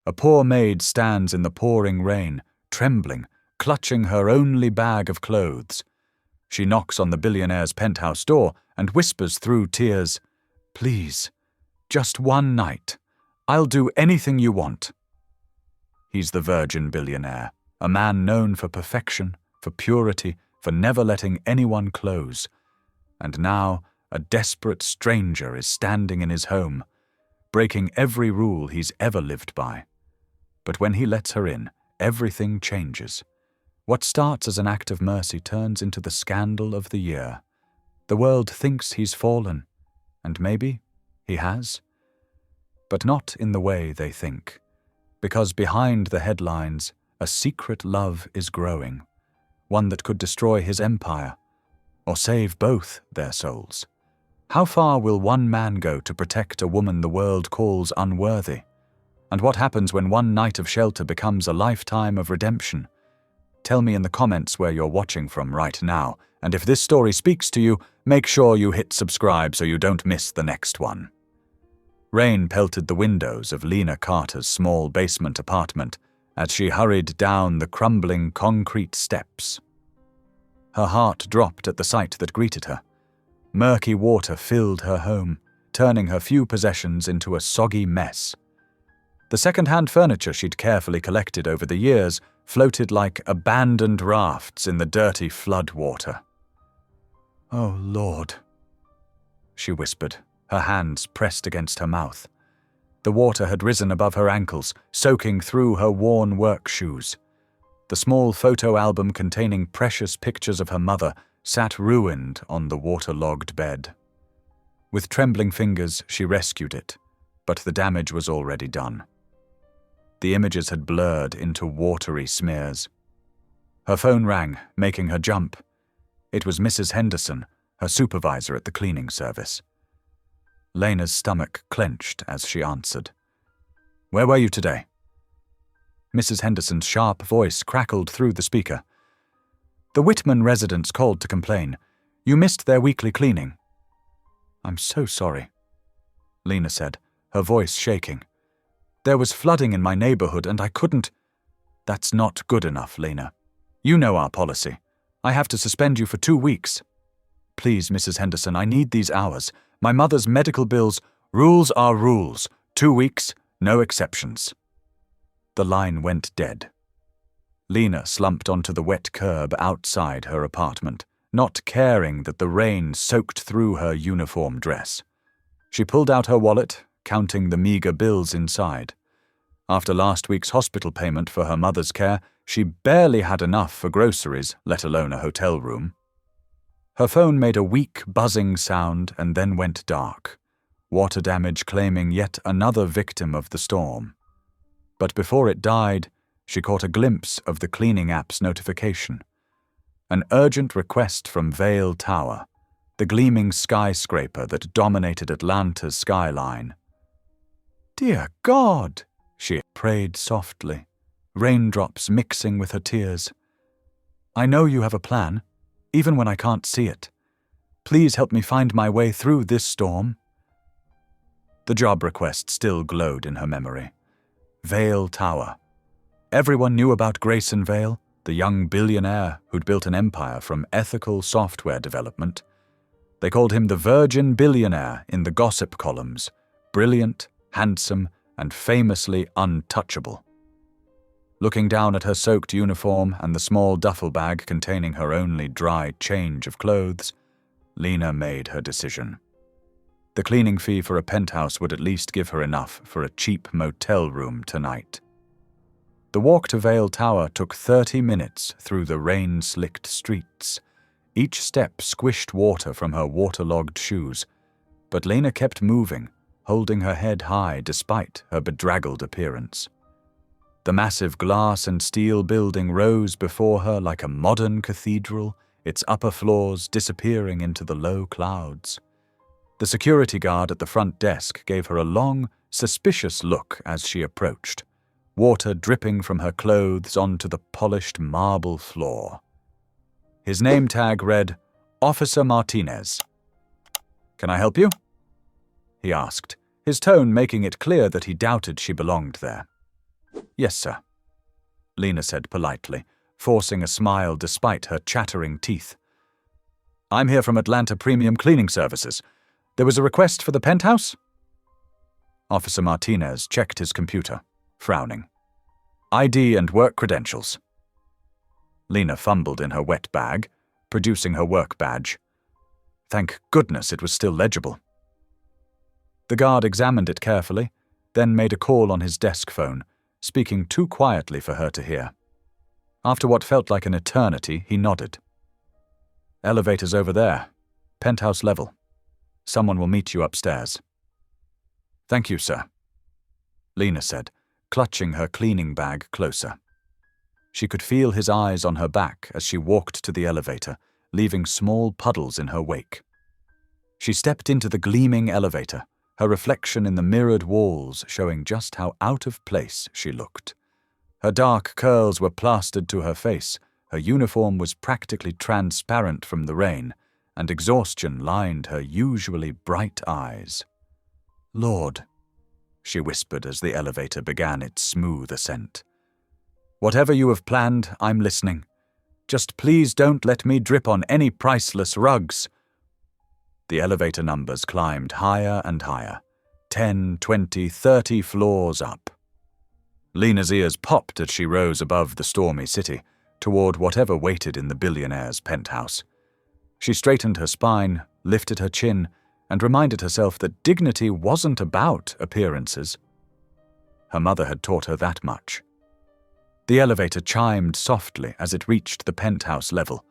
A poor maid stands in the pouring rain, trembling, clutching her only bag of clothes. She knocks on the billionaire's penthouse door and whispers through tears, "Please, just one night. I'll do anything you want." He's the virgin billionaire, a man known for perfection, for purity, for never letting anyone close. And now a desperate stranger is standing in his home, breaking every rule he's ever lived by. But when he lets her in, everything changes. What starts as an act of mercy turns into the scandal of the year. The world thinks he's fallen, and maybe he has. But not in the way they think, because behind the headlines, a secret love is growing, one that could destroy his empire, or save both their souls. How far will one man go to protect a woman the world calls unworthy? And what happens when one night of shelter becomes a lifetime of redemption? Tell me in the comments where you're watching from right now, and if this story speaks to you, make sure you hit subscribe so you don't miss the next one. Rain pelted the windows of Lena Carter's small basement apartment as she hurried down the crumbling concrete steps. Her heart dropped at the sight that greeted her. Murky water filled her home, turning her few possessions into a soggy mess. The second-hand furniture she'd carefully collected over the years floated like abandoned rafts in the dirty flood water. "Oh, Lord," she whispered, her hands pressed against her mouth. The water had risen above her ankles, soaking through her worn work shoes. The small photo album containing precious pictures of her mother sat ruined on the waterlogged bed. With trembling fingers, she rescued it, but the damage was already done. The images had blurred into watery smears. Her phone rang, making her jump. It was Mrs. Henderson, her supervisor at the cleaning service. Lena's stomach clenched as she answered. "Where were you today?" Mrs. Henderson's sharp voice crackled through the speaker. "The Whitman residents called to complain. You missed their weekly cleaning." "I'm so sorry," Lena said, her voice shaking. "There was flooding in my neighborhood and I couldn't—" "That's not good enough, Lena. You know our policy. I have to suspend you for 2 weeks. Please, Mrs. Henderson, I need these hours. My mother's medical bills. Rules are rules. 2 weeks, no exceptions." The line went dead. Lena slumped onto the wet curb outside her apartment, not caring that the rain soaked through her uniform dress. She pulled out her wallet, counting the meager bills inside. After last week's hospital payment for her mother's care, she barely had enough for groceries, let alone a hotel room. Her phone made a weak, buzzing sound and then went dark, water damage claiming yet another victim of the storm. But before it died, she caught a glimpse of the cleaning app's notification. An urgent request from Vail Tower, the gleaming skyscraper that dominated Atlanta's skyline. "Dear God," she prayed softly, raindrops mixing with her tears. "I know you have a plan, even when I can't see it. Please help me find my way through this storm." The job request still glowed in her memory. Vail Tower. Everyone knew about Grayson Vail, the young billionaire who'd built an empire from ethical software development. They called him the Virgin Billionaire in the gossip columns, brilliant, handsome, and famously untouchable. Looking down at her soaked uniform and the small duffel bag containing her only dry change of clothes, Lena made her decision. The cleaning fee for a penthouse would at least give her enough for a cheap motel room tonight. The walk to Vail Tower took 30 minutes through the rain-slicked streets. Each step squished water from her waterlogged shoes, but Lena kept moving, holding her head high despite her bedraggled appearance. The massive glass and steel building rose before her like a modern cathedral, its upper floors disappearing into the low clouds. The security guard at the front desk gave her a long, suspicious look as she approached, water dripping from her clothes onto the polished marble floor. His name tag read, "Officer Martinez." "Can I help you?" he asked, his tone making it clear that he doubted she belonged there. Yes, sir, Lena said politely, forcing a smile despite her chattering teeth. I'm here from Atlanta Premium Cleaning Services. There was a request for the penthouse? Officer Martinez checked his computer, frowning. ID and work credentials. Lena fumbled in her wet bag, producing her work badge. Thank goodness it was still legible. The guard examined it carefully, then made a call on his desk phone, speaking too quietly for her to hear. After what felt like an eternity, he nodded. Elevator's over there, penthouse level. Someone will meet you upstairs. Thank you, sir, Lena said, clutching her cleaning bag closer. She could feel his eyes on her back as she walked to the elevator, leaving small puddles in her wake. She stepped into the gleaming elevator, her reflection in the mirrored walls showing just how out of place she looked. Her dark curls were plastered to her face, her uniform was practically transparent from the rain, and exhaustion lined her usually bright eyes. Lord, she whispered as the elevator began its smooth ascent. Whatever you have planned, I'm listening. Just please don't let me drip on any priceless rugs. The elevator numbers climbed higher and higher, 10, 20, 30 floors up. Lena's ears popped as she rose above the stormy city, toward whatever waited in the billionaire's penthouse. She straightened her spine, lifted her chin, and reminded herself that dignity wasn't about appearances. Her mother had taught her that much. The elevator chimed softly as it reached the penthouse level.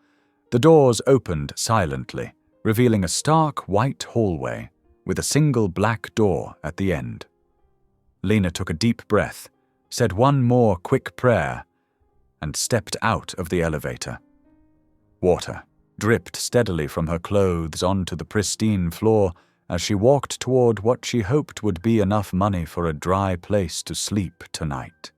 The doors opened silently, revealing a stark white hallway with a single black door at the end. Lena took a deep breath, said one more quick prayer, and stepped out of the elevator. Water dripped steadily from her clothes onto the pristine floor as she walked toward what she hoped would be enough money for a dry place to sleep tonight.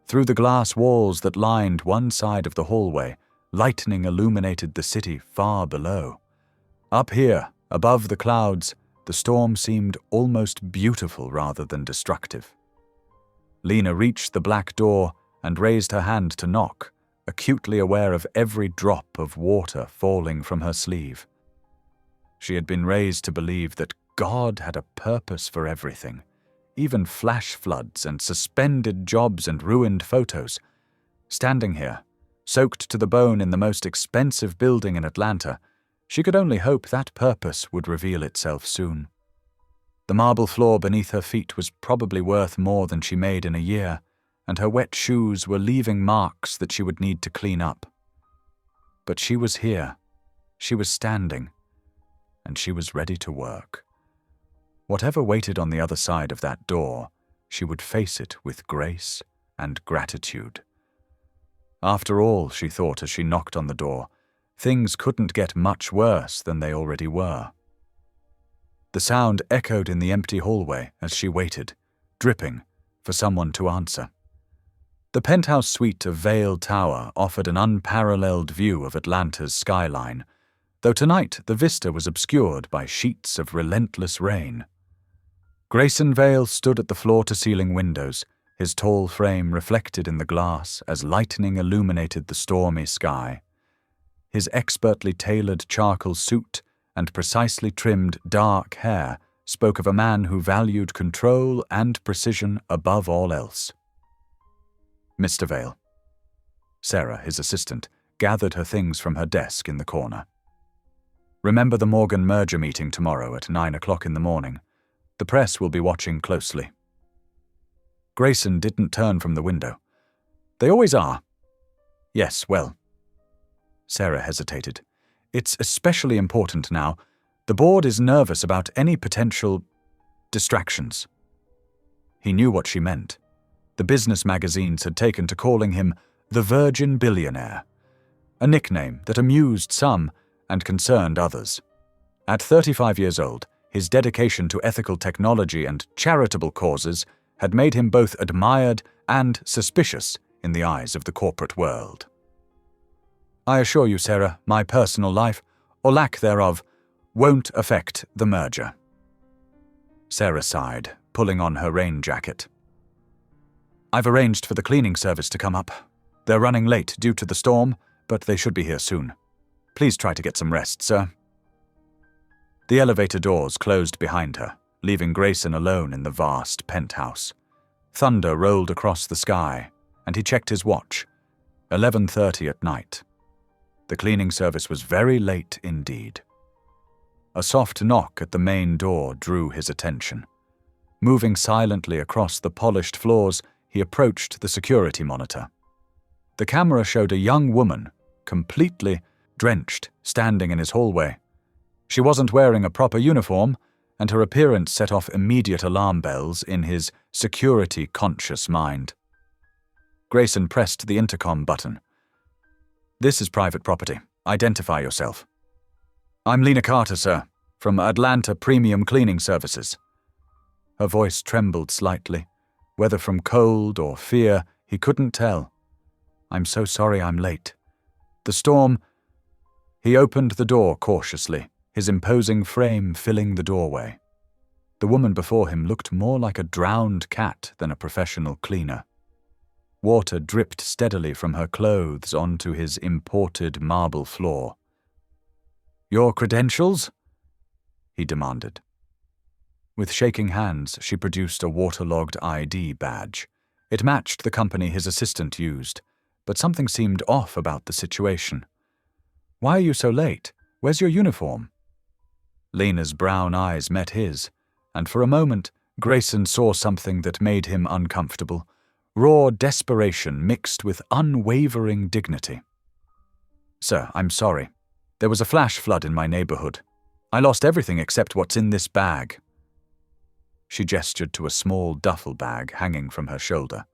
Through the glass walls that lined one side of the hallway, lightning illuminated the city far below. Up here, above the clouds, the storm seemed almost beautiful rather than destructive. Lena reached the black door and raised her hand to knock, acutely aware of every drop of water falling from her sleeve. She had been raised to believe that God had a purpose for everything, even flash floods and suspended jobs and ruined photos. Standing here, soaked to the bone in the most expensive building in Atlanta, she could only hope that purpose would reveal itself soon. The marble floor beneath her feet was probably worth more than she made in a year, and her wet shoes were leaving marks that she would need to clean up. But she was here, she was standing, and she was ready to work. Whatever waited on the other side of that door, she would face it with grace and gratitude. After all, she thought as she knocked on the door, things couldn't get much worse than they already were. The sound echoed in the empty hallway as she waited, dripping, for someone to answer. The penthouse suite of Vale Tower offered an unparalleled view of Atlanta's skyline, though tonight the vista was obscured by sheets of relentless rain. Grayson Vale stood at the floor-to-ceiling windows, his tall frame reflected in the glass as lightning illuminated the stormy sky. His expertly tailored charcoal suit and precisely trimmed dark hair spoke of a man who valued control and precision above all else. Mr. Vale. Sarah, his assistant, gathered her things from her desk in the corner. Remember the Morgan merger meeting tomorrow at 9 o'clock in the morning. The press will be watching closely. Grayson didn't turn from the window. They always are. Yes, well. Sarah hesitated. It's especially important now. The board is nervous about any potential distractions. He knew what she meant. The business magazines had taken to calling him the Virgin Billionaire, a nickname that amused some and concerned others. At 35 years old, his dedication to ethical technology and charitable causes had made him both admired and suspicious in the eyes of the corporate world. I assure you, Sarah, my personal life, or lack thereof, won't affect the merger. Sarah sighed, pulling on her rain jacket. I've arranged for the cleaning service to come up. They're running late due to the storm, but they should be here soon. Please try to get some rest, sir." The elevator doors closed behind her, leaving Grayson alone in the vast penthouse. Thunder rolled across the sky, and he checked his watch. 11:30 at night. The cleaning service was very late indeed. A soft knock at the main door drew his attention. Moving silently across the polished floors, he approached the security monitor. The camera showed a young woman, completely drenched, standing in his hallway. She wasn't wearing a proper uniform, and her appearance set off immediate alarm bells in his security-conscious mind. Grayson pressed the intercom button. "This is private property. Identify yourself." "I'm Lena Carter, sir, from Atlanta Premium Cleaning Services." Her voice trembled slightly. Whether from cold or fear, he couldn't tell. "I'm so sorry I'm late. The storm—" He opened the door cautiously, his imposing frame filling the doorway. The woman before him looked more like a drowned cat than a professional cleaner. Water dripped steadily from her clothes onto his imported marble floor. "Your credentials?" he demanded. With shaking hands, she produced a waterlogged ID badge. It matched the company his assistant used, but something seemed off about the situation. "Why are you so late? Where's your uniform?" Lena's brown eyes met his, and for a moment, Grayson saw something that made him uncomfortable. Raw desperation mixed with unwavering dignity. "Sir, I'm sorry. There was a flash flood in my neighborhood. I lost everything except what's in this bag." She gestured to a small duffel bag hanging from her shoulder.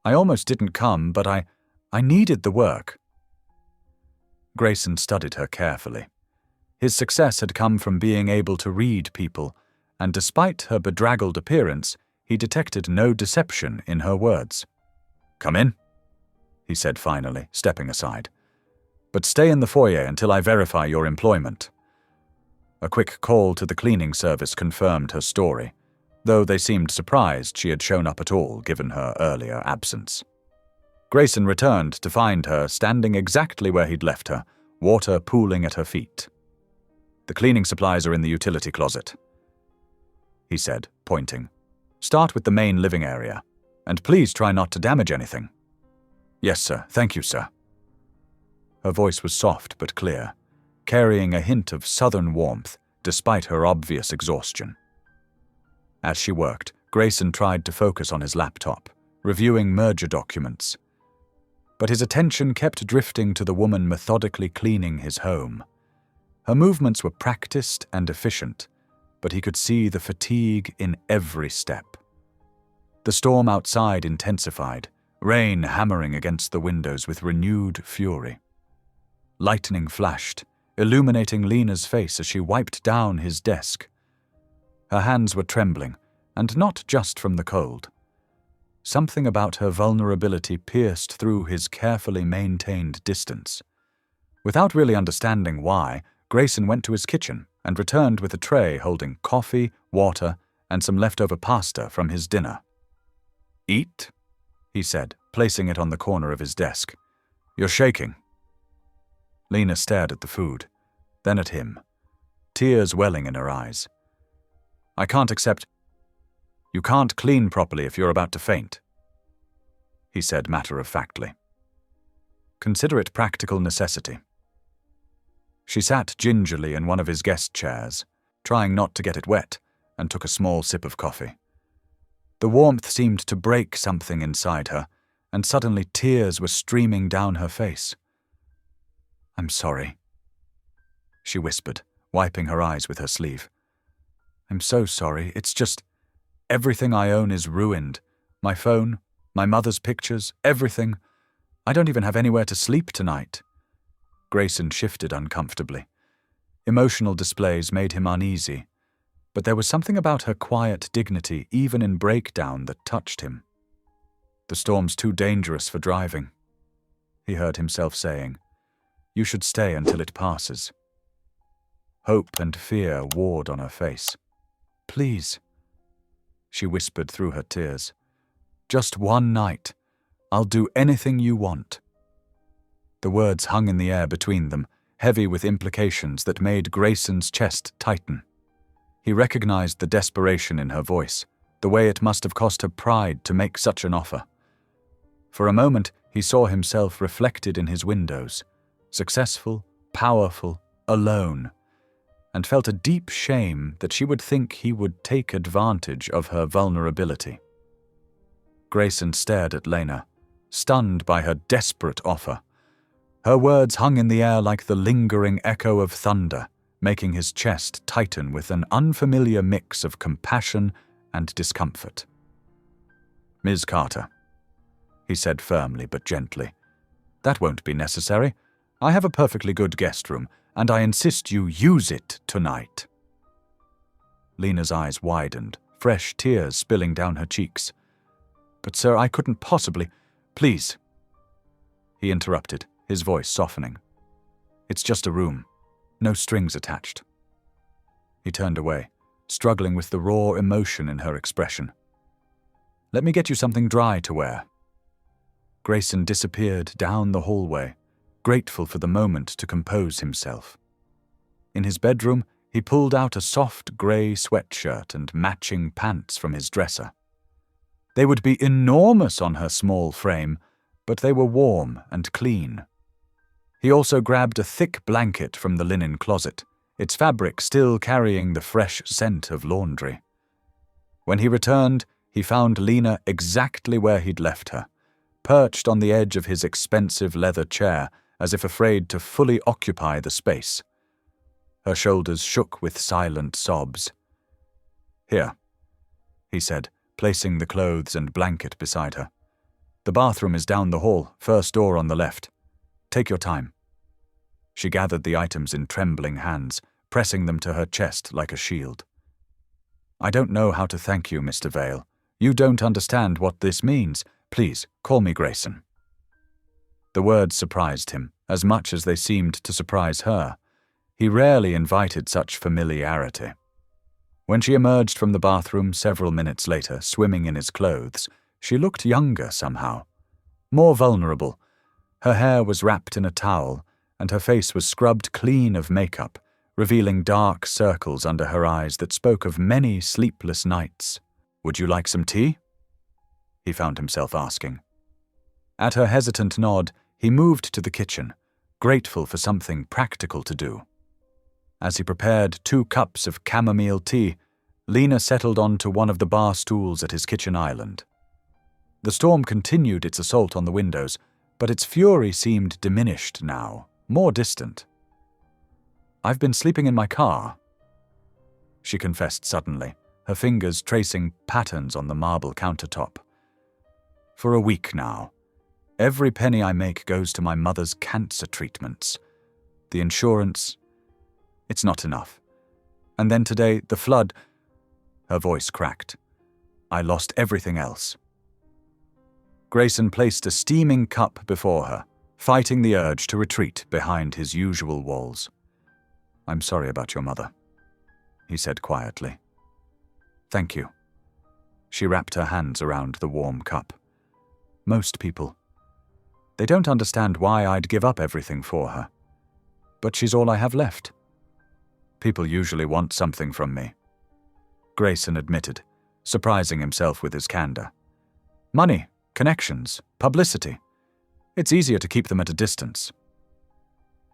"I almost didn't come, but I needed the work." Grayson studied her carefully. His success had come from being able to read people, and despite her bedraggled appearance, he detected no deception in her words. "Come in," he said finally, stepping aside. "But stay in the foyer until I verify your employment." A quick call to the cleaning service confirmed her story, though they seemed surprised she had shown up at all given her earlier absence. Grayson returned to find her standing exactly where he'd left her, water pooling at her feet. "The cleaning supplies are in the utility closet," he said, pointing. "Start with the main living area, and please try not to damage anything." "Yes, sir. Thank you, sir." Her voice was soft but clear, carrying a hint of southern warmth despite her obvious exhaustion. As she worked, Grayson tried to focus on his laptop, reviewing merger documents. But his attention kept drifting to the woman methodically cleaning his home. Her movements were practiced and efficient, but he could see the fatigue in every step. The storm outside intensified, rain hammering against the windows with renewed fury. Lightning flashed, illuminating Lena's face as she wiped down his desk. Her hands were trembling, and not just from the cold. Something about her vulnerability pierced through his carefully maintained distance. Without really understanding why, Grayson went to his kitchen and returned with a tray holding coffee, water, and some leftover pasta from his dinner. "Eat?" he said, placing it on the corner of his desk. "You're shaking." Lena stared at the food, then at him, tears welling in her eyes. "I can't accept—" "You can't clean properly if you're about to faint," he said matter-of-factly. "Consider it practical necessity." She sat gingerly in one of his guest chairs, trying not to get it wet, and took a small sip of coffee. The warmth seemed to break something inside her, and suddenly tears were streaming down her face. "I'm sorry," she whispered, wiping her eyes with her sleeve. "I'm so sorry. It's just, everything I own is ruined. My phone, my mother's pictures, everything. I don't even have anywhere to sleep tonight." Grayson shifted uncomfortably. Emotional displays made him uneasy, but there was something about her quiet dignity, even in breakdown, that touched him. "The storm's too dangerous for driving," he heard himself saying. "You should stay until it passes." Hope and fear warred on her face. "Please," she whispered through her tears. Just one night. I'll do anything you want." The words hung in the air between them, heavy with implications that made Grayson's chest tighten. He recognized the desperation in her voice, the way it must have cost her pride to make such an offer. For a moment, he saw himself reflected in his windows, successful, powerful, alone, and felt a deep shame that she would think he would take advantage of her vulnerability. Grayson stared at Lena, stunned by her desperate offer. Her words hung in the air like the lingering echo of thunder, making his chest tighten with an unfamiliar mix of compassion and discomfort. "Ms. Carter," he said firmly but gently, "that won't be necessary. I have a perfectly good guest room, and I insist you use it tonight." Lena's eyes widened, fresh tears spilling down her cheeks. "But sir, I couldn't possibly. Please." He interrupted, his voice softening. "It's just a room. No strings attached." He turned away, struggling with the raw emotion in her expression. "Let me get you something dry to wear." Grayson disappeared down the hallway, grateful for the moment to compose himself. In his bedroom, he pulled out a soft grey sweatshirt and matching pants from his dresser. They would be enormous on her small frame, but they were warm and clean. He also grabbed a thick blanket from the linen closet, its fabric still carrying the fresh scent of laundry. When he returned, he found Lena exactly where he'd left her, perched on the edge of his expensive leather chair, as if afraid to fully occupy the space. Her shoulders shook with silent sobs. "Here," he said, placing the clothes and blanket beside her. "The bathroom is down the hall, first door on the left. Take your time." She gathered the items in trembling hands, pressing them to her chest like a shield. "I don't know how to thank you, Mr. Vale. You don't understand what this means. Please, call me Grayson." The words surprised him, as much as they seemed to surprise her. He rarely invited such familiarity. When she emerged from the bathroom several minutes later, swimming in his clothes, she looked younger somehow, more vulnerable. Her hair was wrapped in a towel, and her face was scrubbed clean of makeup, revealing dark circles under her eyes that spoke of many sleepless nights. "Would you like some tea?" he found himself asking. At her hesitant nod, he moved to the kitchen, grateful for something practical to do. As he prepared 2 cups of chamomile tea, Lena settled onto one of the bar stools at his kitchen island. The storm continued its assault on the windows, but its fury seemed diminished now, more distant. "I've been sleeping in my car," she confessed suddenly, her fingers tracing patterns on the marble countertop. "For a week now. Every penny I make goes to my mother's cancer treatments. The insurance, it's not enough. And then today, the flood." Her voice cracked. "I lost everything else." Grayson placed a steaming cup before her, fighting the urge to retreat behind his usual walls. "I'm sorry about your mother," he said quietly. "Thank you." She wrapped her hands around the warm cup. "Most people. They don't understand why I'd give up everything for her. But she's all I have left. People usually want something from me," Grayson admitted, surprising himself with his candor. "Money, connections, publicity. It's easier to keep them at a distance."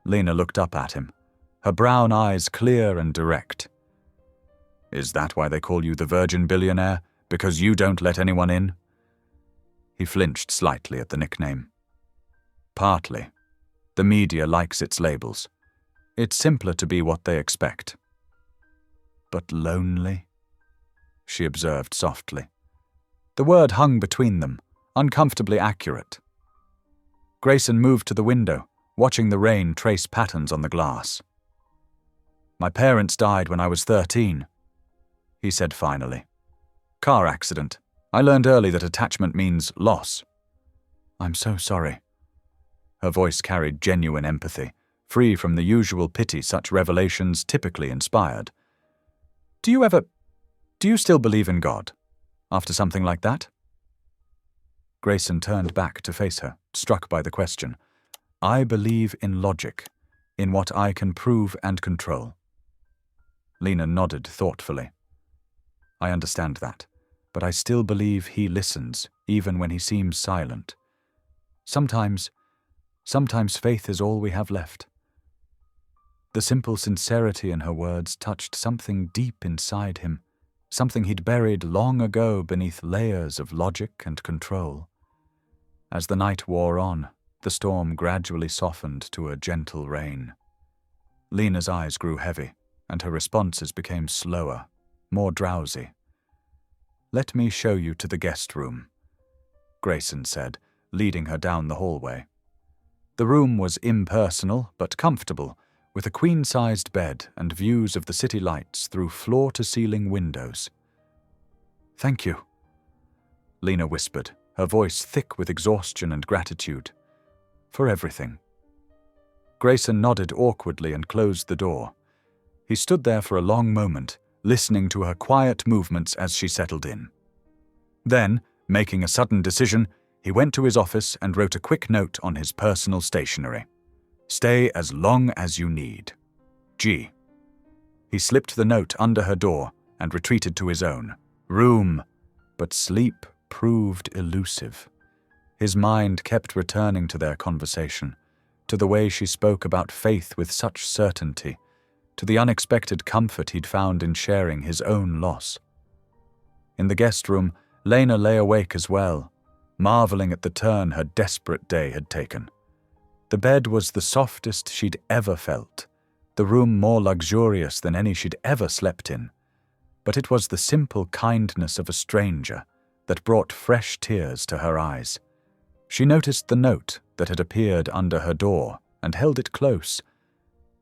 Lena looked up at him, her brown eyes clear and direct. "Is that why they call you the Virgin Billionaire? Because you don't let anyone in?" He flinched slightly at the nickname. "Partly. The media likes its labels. It's simpler to be what they expect." "But lonely?" she observed softly. The word hung between them, uncomfortably accurate. Grayson moved to the window, watching the rain trace patterns on the glass. "My parents died when I was 13, he said finally. "Car accident. I learned early that attachment means loss." "I'm so sorry." Her voice carried genuine empathy, free from the usual pity such revelations typically inspired. Do you still believe in God, after something like that?" Grayson turned back to face her, struck by the question. I believe in logic, in what I can prove and control. Lena nodded thoughtfully. I understand that, but I still believe he listens, even when he seems silent. Sometimes faith is all we have left. The simple sincerity in her words touched something deep inside him, something he'd buried long ago beneath layers of logic and control. As the night wore on, the storm gradually softened to a gentle rain. Lena's eyes grew heavy, and her responses became slower, more drowsy. Let me show you to the guest room, Grayson said, leading her down the hallway. The room was impersonal but comfortable, with a queen-sized bed and views of the city lights through floor-to-ceiling windows. Thank you, Lena whispered, her voice thick with exhaustion and gratitude. For everything. Grayson nodded awkwardly and closed the door. He stood there for a long moment, listening to her quiet movements as she settled in. Then, making a sudden decision, he went to his office and wrote a quick note on his personal stationery. Stay as long as you need. G. He slipped the note under her door and retreated to his own room, but sleep proved elusive. His mind kept returning to their conversation, to the way she spoke about faith with such certainty, to the unexpected comfort he'd found in sharing his own loss. In the guest room, Lena lay awake as well, marveling at the turn her desperate day had taken. The bed was the softest she'd ever felt, the room more luxurious than any she'd ever slept in. But it was the simple kindness of a stranger that brought fresh tears to her eyes. She noticed the note that had appeared under her door and held it close.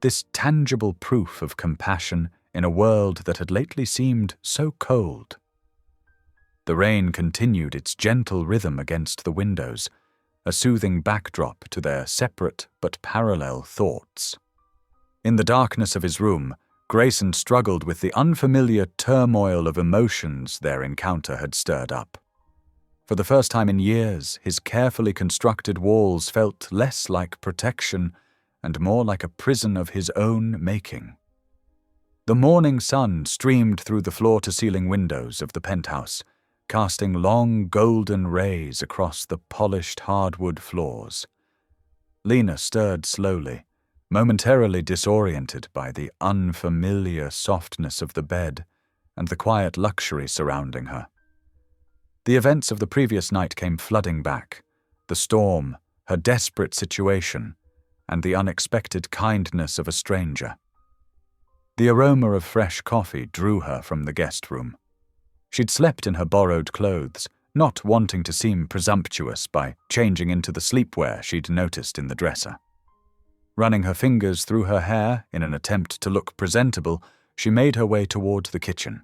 This tangible proof of compassion in a world that had lately seemed so cold. The rain continued its gentle rhythm against the windows, a soothing backdrop to their separate but parallel thoughts. In the darkness of his room, Grayson struggled with the unfamiliar turmoil of emotions their encounter had stirred up. For the first time in years, his carefully constructed walls felt less like protection and more like a prison of his own making. The morning sun streamed through the floor-to-ceiling windows of the penthouse, casting long golden rays across the polished hardwood floors. Lena stirred slowly, momentarily disoriented by the unfamiliar softness of the bed and the quiet luxury surrounding her. The events of the previous night came flooding back, the storm, her desperate situation, and the unexpected kindness of a stranger. The aroma of fresh coffee drew her from the guest room. She'd slept in her borrowed clothes, not wanting to seem presumptuous by changing into the sleepwear she'd noticed in the dresser. Running her fingers through her hair in an attempt to look presentable, she made her way toward the kitchen.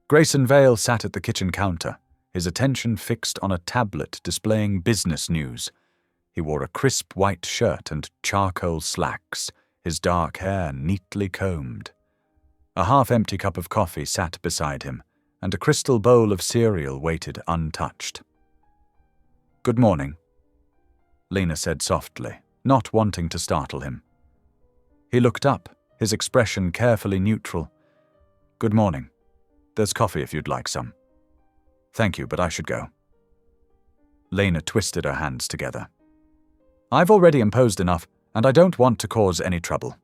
Grayson Vale sat at the kitchen counter, his attention fixed on a tablet displaying business news. He wore a crisp white shirt and charcoal slacks, his dark hair neatly combed. A half-empty cup of coffee sat beside him, and a crystal bowl of cereal waited untouched. Good morning, Lena said softly, not wanting to startle him. He looked up, his expression carefully neutral. Good morning. There's coffee if you'd like some. Thank you, but I should go. Lena twisted her hands together. I've already imposed enough, and I don't want to cause any trouble.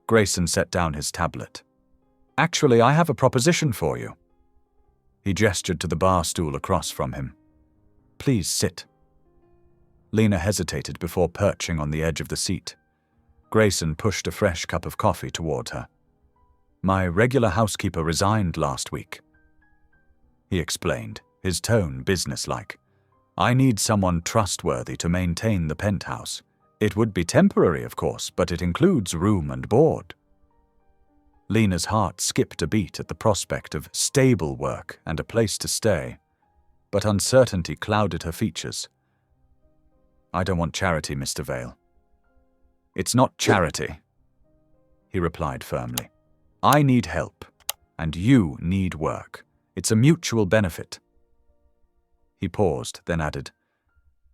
Grayson set down his tablet. Actually, I have a proposition for you. He gestured to the bar stool across from him. Please sit. Lena hesitated before perching on the edge of the seat. Grayson pushed a fresh cup of coffee toward her. My regular housekeeper resigned last week, he explained, his tone businesslike. I need someone trustworthy to maintain the penthouse. It would be temporary, of course, but it includes room and board. Lena's heart skipped a beat at the prospect of stable work and a place to stay, but uncertainty clouded her features. I don't want charity, Mr. Vale. It's not charity, he replied firmly. I need help, and you need work. It's a mutual benefit. He paused, then added,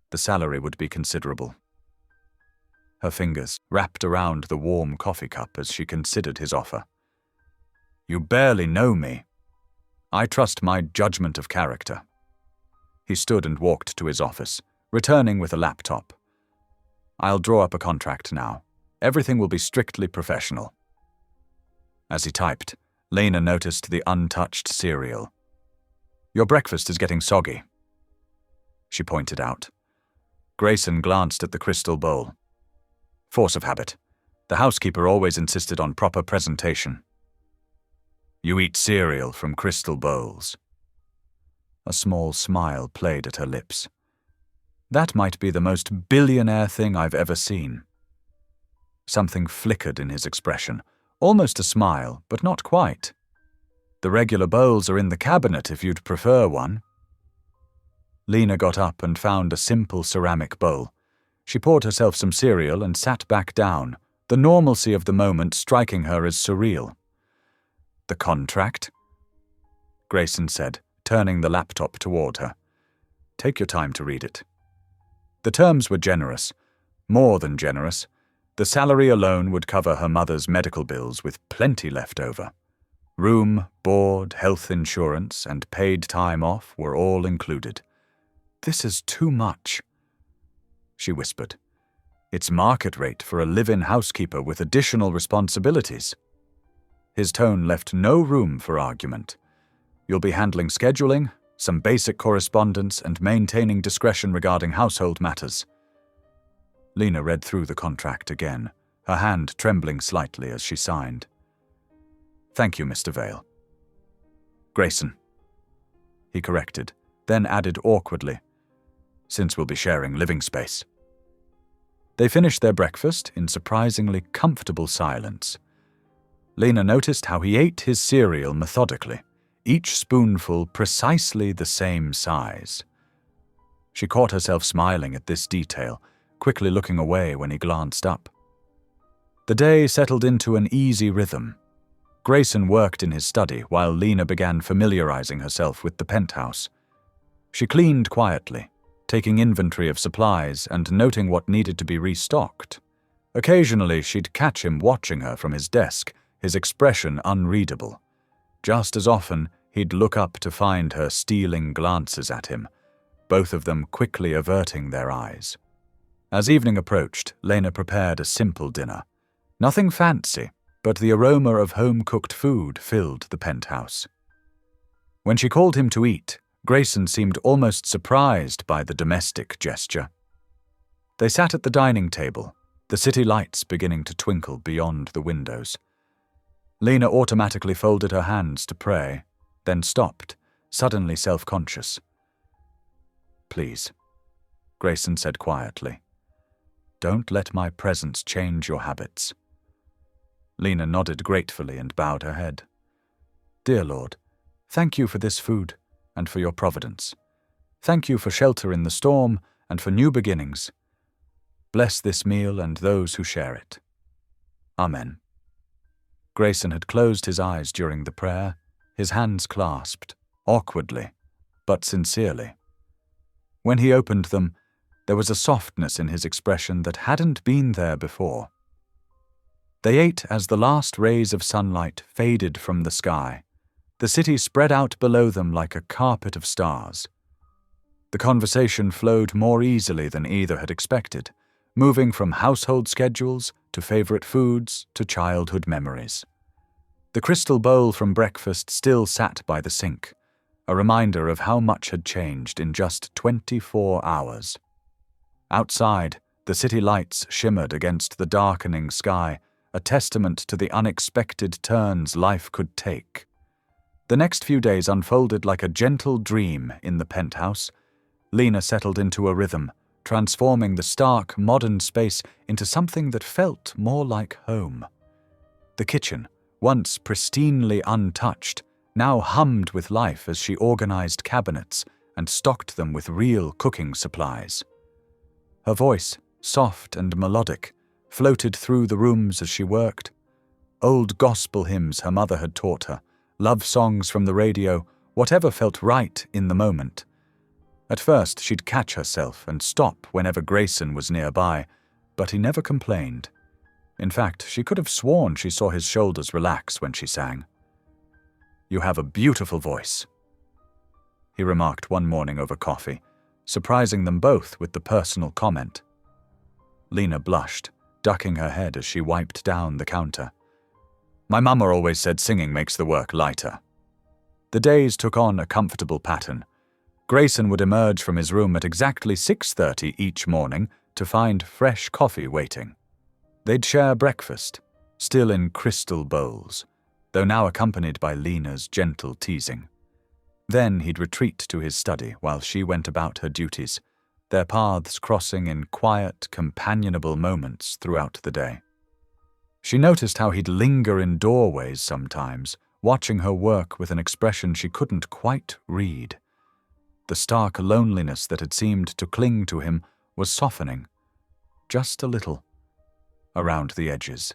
"The salary would be considerable." Her fingers wrapped around the warm coffee cup as she considered his offer. "You barely know me. I trust my judgment of character." He stood and walked to his office, returning with a laptop. "I'll draw up a contract now. Everything will be strictly professional." As he typed, Lena noticed the untouched cereal. "Your breakfast is getting soggy," she pointed out. Grayson glanced at the crystal bowl. "Force of habit. The housekeeper always insisted on proper presentation." "You eat cereal from crystal bowls." A small smile played at her lips. "That might be the most billionaire thing I've ever seen." Something flickered in his expression, almost a smile, but not quite. "The regular bowls are in the cabinet if you'd prefer one." Lena got up and found a simple ceramic bowl. She poured herself some cereal and sat back down, the normalcy of the moment striking her as surreal. "The contract?" Grayson said, turning the laptop toward her. "Take your time to read it." The terms were generous, more than generous. The salary alone would cover her mother's medical bills with plenty left over. Room, board, health insurance, and paid time off were all included. "This is too much," she whispered. "It's market rate for a live-in housekeeper with additional responsibilities." His tone left no room for argument. "You'll be handling scheduling, some basic correspondence, and maintaining discretion regarding household matters." Lena read through the contract again, her hand trembling slightly as she signed. "Thank you, Mr. Vale." "Grayson," he corrected, then added awkwardly, "since we'll be sharing living space." They finished their breakfast in surprisingly comfortable silence. Lena noticed how he ate his cereal methodically, each spoonful precisely the same size. She caught herself smiling at this detail, quickly looking away when he glanced up. The day settled into an easy rhythm. Grayson worked in his study while Lena began familiarizing herself with the penthouse. She cleaned quietly, taking inventory of supplies and noting what needed to be restocked. Occasionally, she'd catch him watching her from his desk, his expression unreadable. Just as often, he'd look up to find her stealing glances at him, both of them quickly averting their eyes. As evening approached, Lena prepared a simple dinner. Nothing fancy, but the aroma of home-cooked food filled the penthouse. When she called him to eat, Grayson seemed almost surprised by the domestic gesture. They sat at the dining table, the city lights beginning to twinkle beyond the windows. Lena automatically folded her hands to pray, then stopped, suddenly self-conscious. "Please," Grayson said quietly, "don't let my presence change your habits." Lena nodded gratefully and bowed her head. "Dear Lord, thank you for this food and for your providence. Thank you for shelter in the storm and for new beginnings. Bless this meal and those who share it. Amen." Grayson had closed his eyes during the prayer, his hands clasped, awkwardly, but sincerely. When he opened them, there was a softness in his expression that hadn't been there before. They ate as the last rays of sunlight faded from the sky. The city spread out below them like a carpet of stars. The conversation flowed more easily than either had expected, moving from household schedules to favorite foods to childhood memories. The crystal bowl from breakfast still sat by the sink, a reminder of how much had changed in just 24 hours. Outside, the city lights shimmered against the darkening sky, a testament to the unexpected turns life could take. The next few days unfolded like a gentle dream in the penthouse. Lena settled into a rhythm, transforming the stark, modern space into something that felt more like home. The kitchen, once pristinely untouched, now hummed with life as she organized cabinets and stocked them with real cooking supplies. Her voice, soft and melodic, floated through the rooms as she worked. Old gospel hymns her mother had taught her, love songs from the radio, whatever felt right in the moment. At first, she'd catch herself and stop whenever Grayson was nearby, but he never complained. In fact, she could have sworn she saw his shoulders relax when she sang. "You have a beautiful voice," he remarked one morning over coffee, surprising them both with the personal comment. Lena blushed, ducking her head as she wiped down the counter. "My mama always said singing makes the work lighter." The days took on a comfortable pattern. Grayson would emerge from his room at exactly 6:30 each morning to find fresh coffee waiting. They'd share breakfast, still in crystal bowls, though now accompanied by Lena's gentle teasing. Then he'd retreat to his study while she went about her duties, their paths crossing in quiet, companionable moments throughout the day. She noticed how he'd linger in doorways sometimes, watching her work with an expression she couldn't quite read. The stark loneliness that had seemed to cling to him was softening, just a little, around the edges.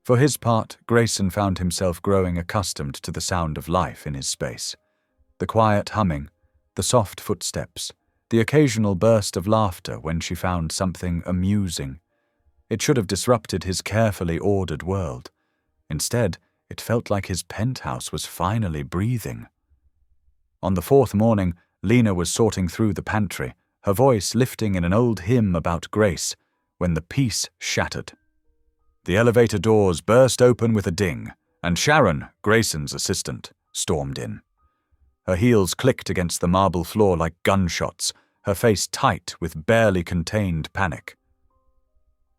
For his part, Grayson found himself growing accustomed to the sound of life in his space. The quiet humming, the soft footsteps, the occasional burst of laughter when she found something amusing. It should have disrupted his carefully ordered world. Instead, it felt like his penthouse was finally breathing. On the fourth morning, Lena was sorting through the pantry, her voice lifting in an old hymn about grace, when the peace shattered. The elevator doors burst open with a ding, and Sharon, Grayson's assistant, stormed in. Her heels clicked against the marble floor like gunshots, her face tight with barely contained panic.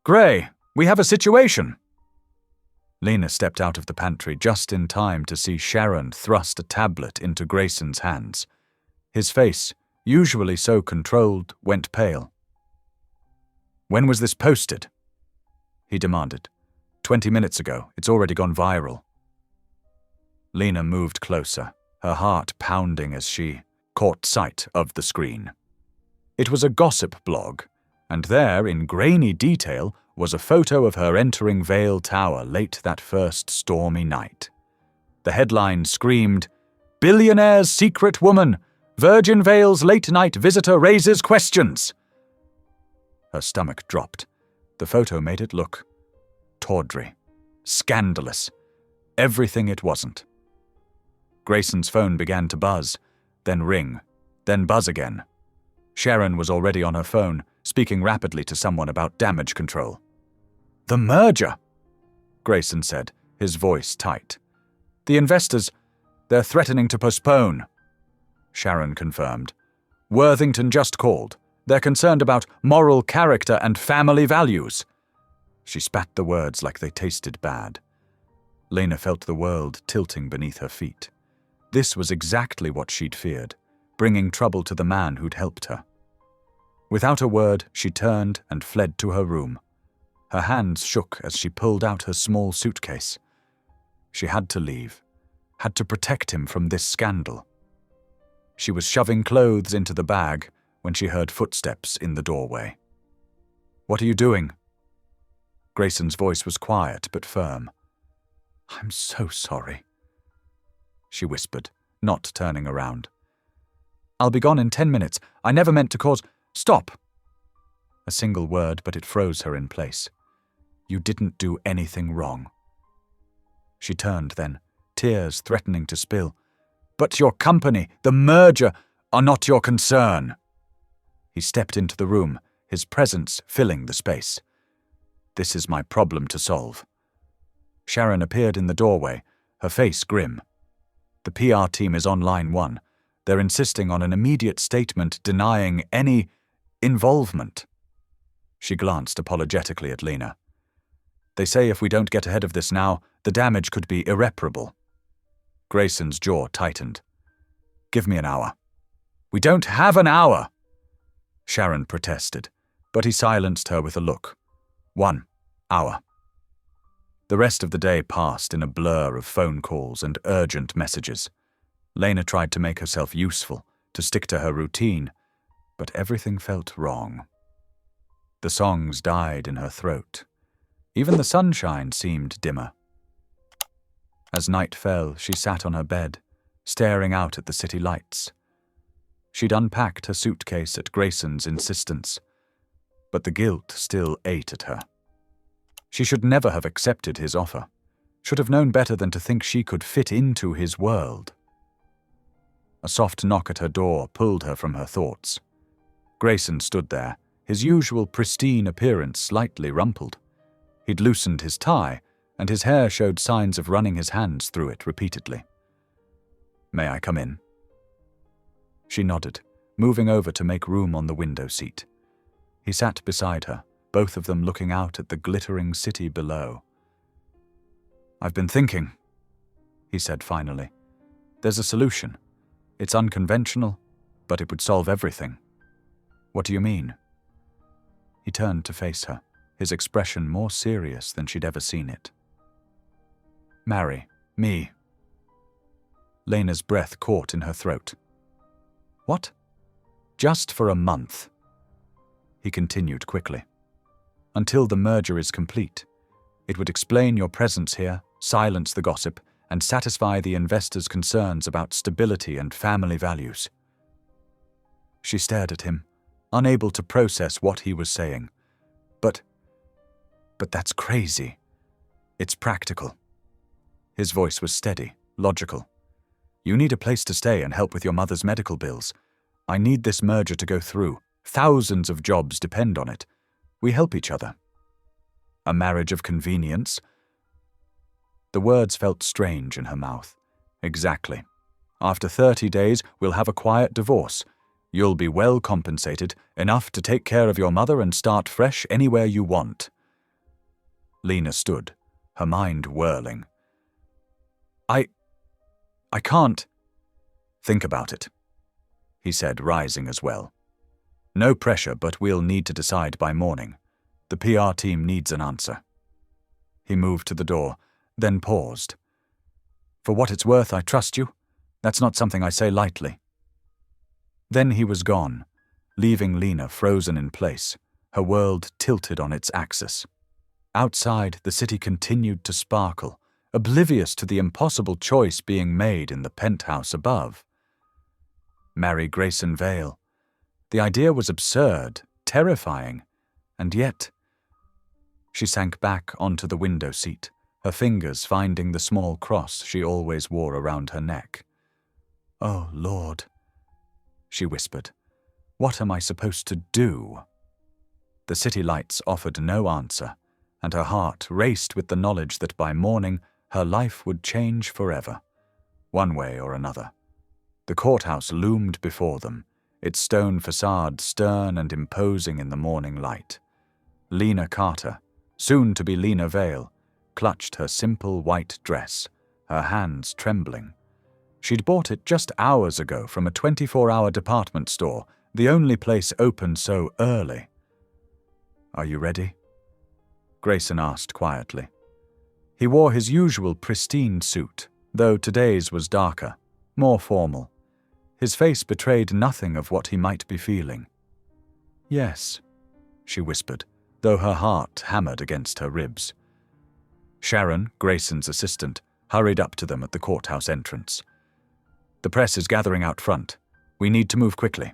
"Gray, we have a situation!" Lena stepped out of the pantry just in time to see Sharon thrust a tablet into Grayson's hands. His face, usually so controlled, went pale. "When was this posted?" he demanded. 20 minutes ago. It's already gone viral." Lena moved closer, her heart pounding as she caught sight of the screen. It was a gossip blog, and there, in grainy detail, was a photo of her entering Vale Tower late that first stormy night. The headline screamed, "Billionaire's secret woman! Virgin Vale's late-night visitor raises questions!" Her stomach dropped. The photo made it look tawdry, scandalous, everything it wasn't. Grayson's phone began to buzz, then ring, then buzz again. Sharon was already on her phone, speaking rapidly to someone about damage control. "The merger," Grayson said, his voice tight. "The investors, they're threatening to postpone," Sharon confirmed. "Worthington just called. They're concerned about moral character and family values." She spat the words like they tasted bad. Lena felt the world tilting beneath her feet. This was exactly what she'd feared, bringing trouble to the man who'd helped her. Without a word, she turned and fled to her room. Her hands shook as she pulled out her small suitcase. She had to leave, had to protect him from this scandal. She was shoving clothes into the bag when she heard footsteps in the doorway. "What are you doing?" Grayson's voice was quiet but firm. "I'm so sorry," she whispered, not turning around. "I'll be gone in 10 minutes. I never meant to cause—" "Stop!" A single word, but it froze her in place. "You didn't do anything wrong." She turned then, tears threatening to spill. "But your company, the merger, are not your concern." He stepped into the room, his presence filling the space. "This is my problem to solve." Sharon appeared in the doorway, her face grim. "The PR team is on line 1. They're insisting on an immediate statement denying any involvement." She glanced apologetically at Lena. "They say if we don't get ahead of this now, the damage could be irreparable." Grayson's jaw tightened. "Give me an hour." "We don't have an hour!" Sharon protested, but he silenced her with a look. 1 hour. The rest of the day passed in a blur of phone calls and urgent messages. Lena tried to make herself useful, to stick to her routine, but everything felt wrong. The songs died in her throat. Even the sunshine seemed dimmer. As night fell, she sat on her bed, staring out at the city lights. She'd unpacked her suitcase at Grayson's insistence, but the guilt still ate at her. She should never have accepted his offer, should have known better than to think she could fit into his world. A soft knock at her door pulled her from her thoughts. Grayson stood there, his usual pristine appearance slightly rumpled. He'd loosened his tie, and his hair showed signs of running his hands through it repeatedly. "May I come in?" She nodded, moving over to make room on the window seat. He sat beside her, both of them looking out at the glittering city below. "I've been thinking," he said finally. "There's a solution. It's unconventional, but it would solve everything." "What do you mean?" He turned to face her, his expression more serious than she'd ever seen it. "Marry me." Lena's breath caught in her throat. "What?" "Just for a month," he continued quickly. "Until the merger is complete. It would explain your presence here, silence the gossip, and satisfy the investors' concerns about stability and family values." She stared at him, unable to process what he was saying. But that's crazy. It's practical." His voice was steady, logical. "You need a place to stay and help with your mother's medical bills. I need this merger to go through. Thousands of jobs depend on it. We help each other." "A marriage of convenience?" The words felt strange in her mouth. "Exactly. After 30 days, we'll have a quiet divorce. You'll be well compensated, enough to take care of your mother and start fresh anywhere you want." Lena stood, her mind whirling. I can't." "Think about it," he said, rising as well. "No pressure, but we'll need to decide by morning. The PR team needs an answer." He moved to the door, then paused. "For what it's worth, I trust you. That's not something I say lightly." Then he was gone, leaving Lena frozen in place, her world tilted on its axis. Outside, the city continued to sparkle, oblivious to the impossible choice being made in the penthouse above. Marry Grayson Vale. The idea was absurd, terrifying, and yet... She sank back onto the window seat, her fingers finding the small cross she always wore around her neck. "Oh, Lord," she whispered. "What am I supposed to do?" The city lights offered no answer, and her heart raced with the knowledge that by morning her life would change forever, one way or another. The courthouse loomed before them, its stone facade stern and imposing in the morning light. Lena Carter, soon to be Lena Vale, clutched her simple white dress, her hands trembling. She'd bought it just hours ago from a 24-hour department store, the only place open so early. "Are you ready?" Grayson asked quietly. He wore his usual pristine suit, though today's was darker, more formal. His face betrayed nothing of what he might be feeling. "Yes," she whispered, though her heart hammered against her ribs. Sharon, Grayson's assistant, hurried up to them at the courthouse entrance. "The press is gathering out front. We need to move quickly."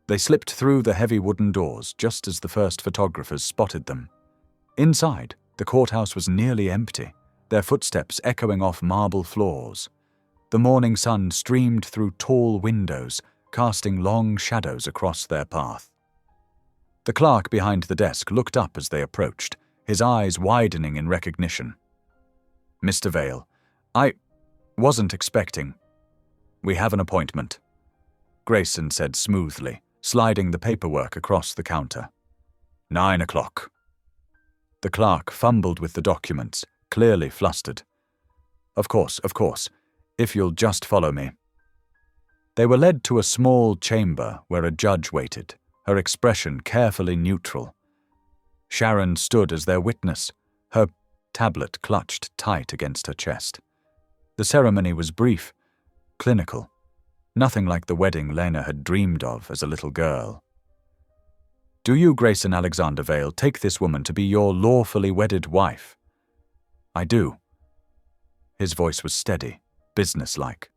They slipped through the heavy wooden doors just as the first photographers spotted them. Inside, the courthouse was nearly empty, their footsteps echoing off marble floors. The morning sun streamed through tall windows, casting long shadows across their path. The clerk behind the desk looked up as they approached, his eyes widening in recognition. "Mr. Vale, I wasn't expecting. We have an appointment," Grayson said smoothly, sliding the paperwork across the counter. 9 o'clock. The clerk fumbled with the documents, clearly flustered. Of course, if you'll just follow me." They were led to a small chamber where a judge waited, her expression carefully neutral. Sharon stood as their witness, her tablet clutched tight against her chest. The ceremony was brief, clinical, nothing like the wedding Lena had dreamed of as a little girl. "Do you, Grayson Alexander Vale, take this woman to be your lawfully wedded wife?" "I do." His voice was steady, businesslike.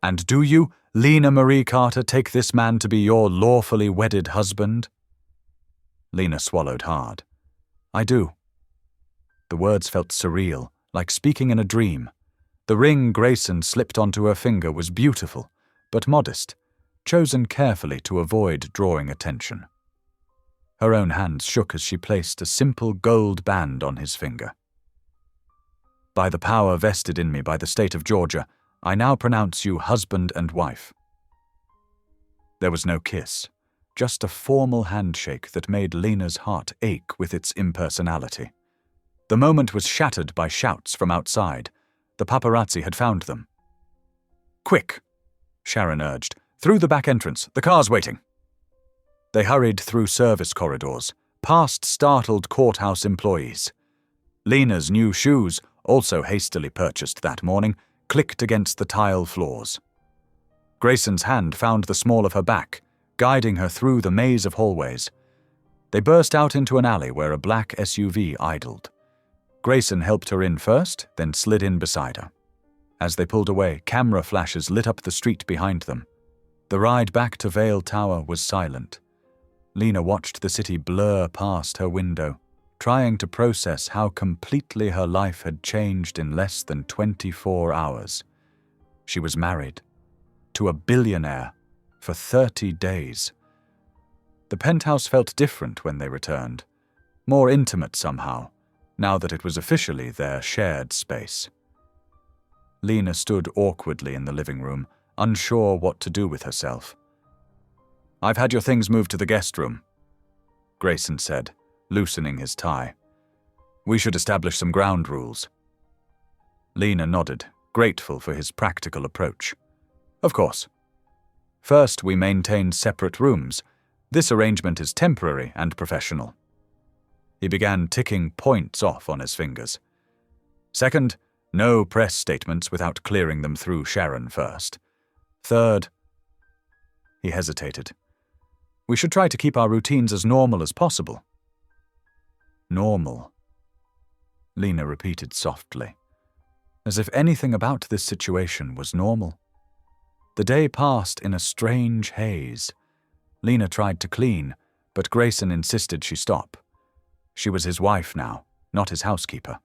"And do you, Lena Marie Carter, take this man to be your lawfully wedded husband? Lena swallowed hard. I do. The words felt surreal, like speaking in a dream. The ring Grayson slipped onto her finger was beautiful, but modest, chosen carefully to avoid drawing attention. Her own hands shook as she placed a simple gold band on his finger. By the power vested in me by the state of Georgia, I now pronounce you husband and wife. There was no kiss, just a formal handshake that made Lena's heart ache with its impersonality. The moment was shattered by shouts from outside. The paparazzi had found them. Quick, Sharon urged. Through the back entrance. The car's waiting. They hurried through service corridors, past startled courthouse employees. Lena's new shoes, also hastily purchased that morning, clicked against the tile floors. Grayson's hand found the small of her back, guiding her through the maze of hallways. They burst out into an alley where a black SUV idled. Grayson helped her in first, then slid in beside her. As they pulled away, camera flashes lit up the street behind them. The ride back to Vale Tower was silent. Lena watched the city blur past her window, trying to process how completely her life had changed in less than 24 hours. She was married to a billionaire for 30 days. The penthouse felt different when they returned, more intimate somehow, now that it was officially their shared space. Lena stood awkwardly in the living room, unsure what to do with herself. I've had your things moved to the guest room, Grayson said, loosening his tie. We should establish some ground rules. Lena nodded, grateful for his practical approach. Of course. First, we maintain separate rooms. This arrangement is temporary and professional. He began ticking points off on his fingers. Second, no press statements without clearing them through Sharon first. Third, he hesitated. We should try to keep our routines as normal as possible. Normal, Lena repeated softly, as if anything about this situation was normal. The day passed in a strange haze. Lena tried to clean, but Grayson insisted she stop. She was his wife now, not his housekeeper.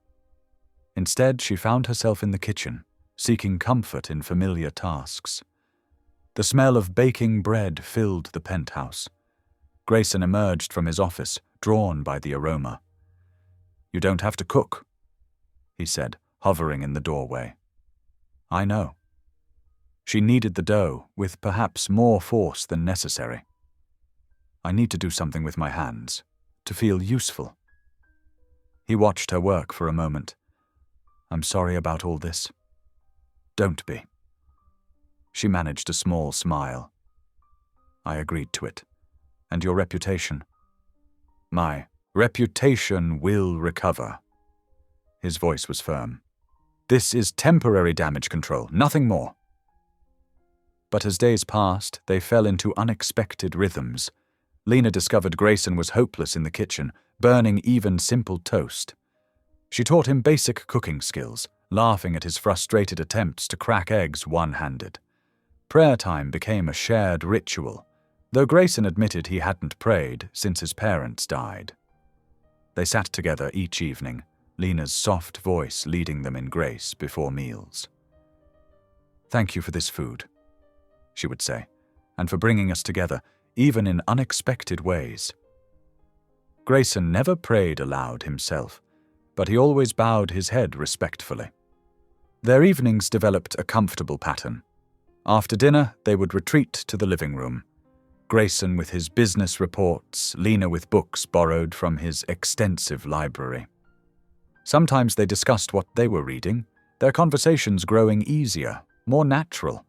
Instead, she found herself in the kitchen, seeking comfort in familiar tasks. The smell of baking bread filled the penthouse. Grayson emerged from his office, drawn by the aroma. You don't have to cook, he said, hovering in the doorway. I know. She kneaded the dough with perhaps more force than necessary. I need to do something with my hands, to feel useful. He watched her work for a moment. I'm sorry about all this. Don't be. She managed a small smile. I agreed to it. And your reputation? My reputation will recover. His voice was firm. This is temporary damage control, nothing more. But as days passed, they fell into unexpected rhythms. Lena discovered Grayson was hopeless in the kitchen, burning even simple toast. She taught him basic cooking skills, laughing at his frustrated attempts to crack eggs one-handed. Prayer time became a shared ritual, though Grayson admitted he hadn't prayed since his parents died. They sat together each evening, Lena's soft voice leading them in grace before meals. Thank you for this food, she would say, and for bringing us together, even in unexpected ways. Grayson never prayed aloud himself, but he always bowed his head respectfully. Their evenings developed a comfortable pattern. After dinner, they would retreat to the living room. Grayson with his business reports, Lena with books borrowed from his extensive library. Sometimes they discussed what they were reading, their conversations growing easier, more natural.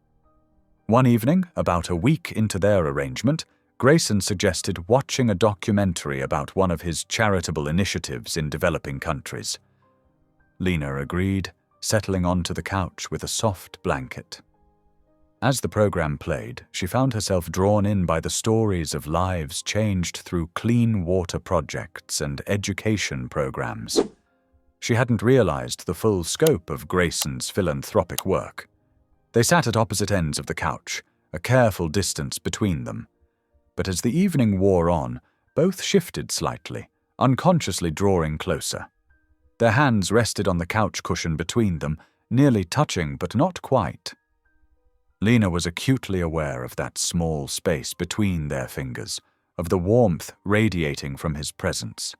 One evening, about a week into their arrangement, Grayson suggested watching a documentary about one of his charitable initiatives in developing countries. Lena agreed, settling onto the couch with a soft blanket. As the program played, she found herself drawn in by the stories of lives changed through clean water projects and education programs. She hadn't realized the full scope of Grayson's philanthropic work. They sat at opposite ends of the couch, a careful distance between them. But as the evening wore on, both shifted slightly, unconsciously drawing closer. Their hands rested on the couch cushion between them, nearly touching but not quite. Lena was acutely aware of that small space between their fingers, of the warmth radiating from his presence.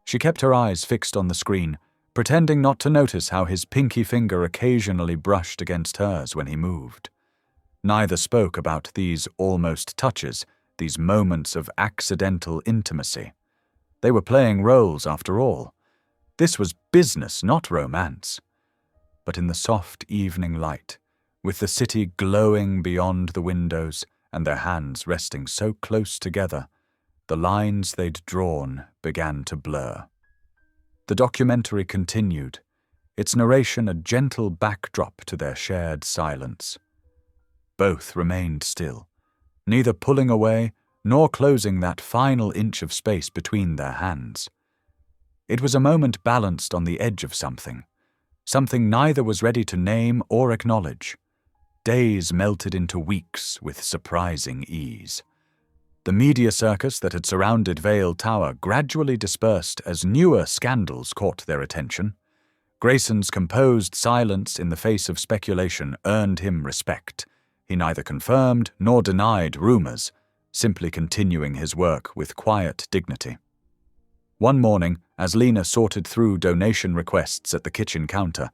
She kept her eyes fixed on the screen, pretending not to notice how his pinky finger occasionally brushed against hers when he moved. Neither spoke about these almost touches, these moments of accidental intimacy. They were playing roles, after all. This was business, not romance. But in the soft evening light, with the city glowing beyond the windows and their hands resting so close together, the lines they'd drawn began to blur. The documentary continued, its narration a gentle backdrop to their shared silence. Both remained still, neither pulling away nor closing that final inch of space between their hands. It was a moment balanced on the edge of something neither was ready to name or acknowledge. Days melted into weeks with surprising ease. The media circus that had surrounded Vale Tower gradually dispersed as newer scandals caught their attention. Grayson's composed silence in the face of speculation earned him respect. He neither confirmed nor denied rumors, simply continuing his work with quiet dignity. One morning, as Lena sorted through donation requests at the kitchen counter,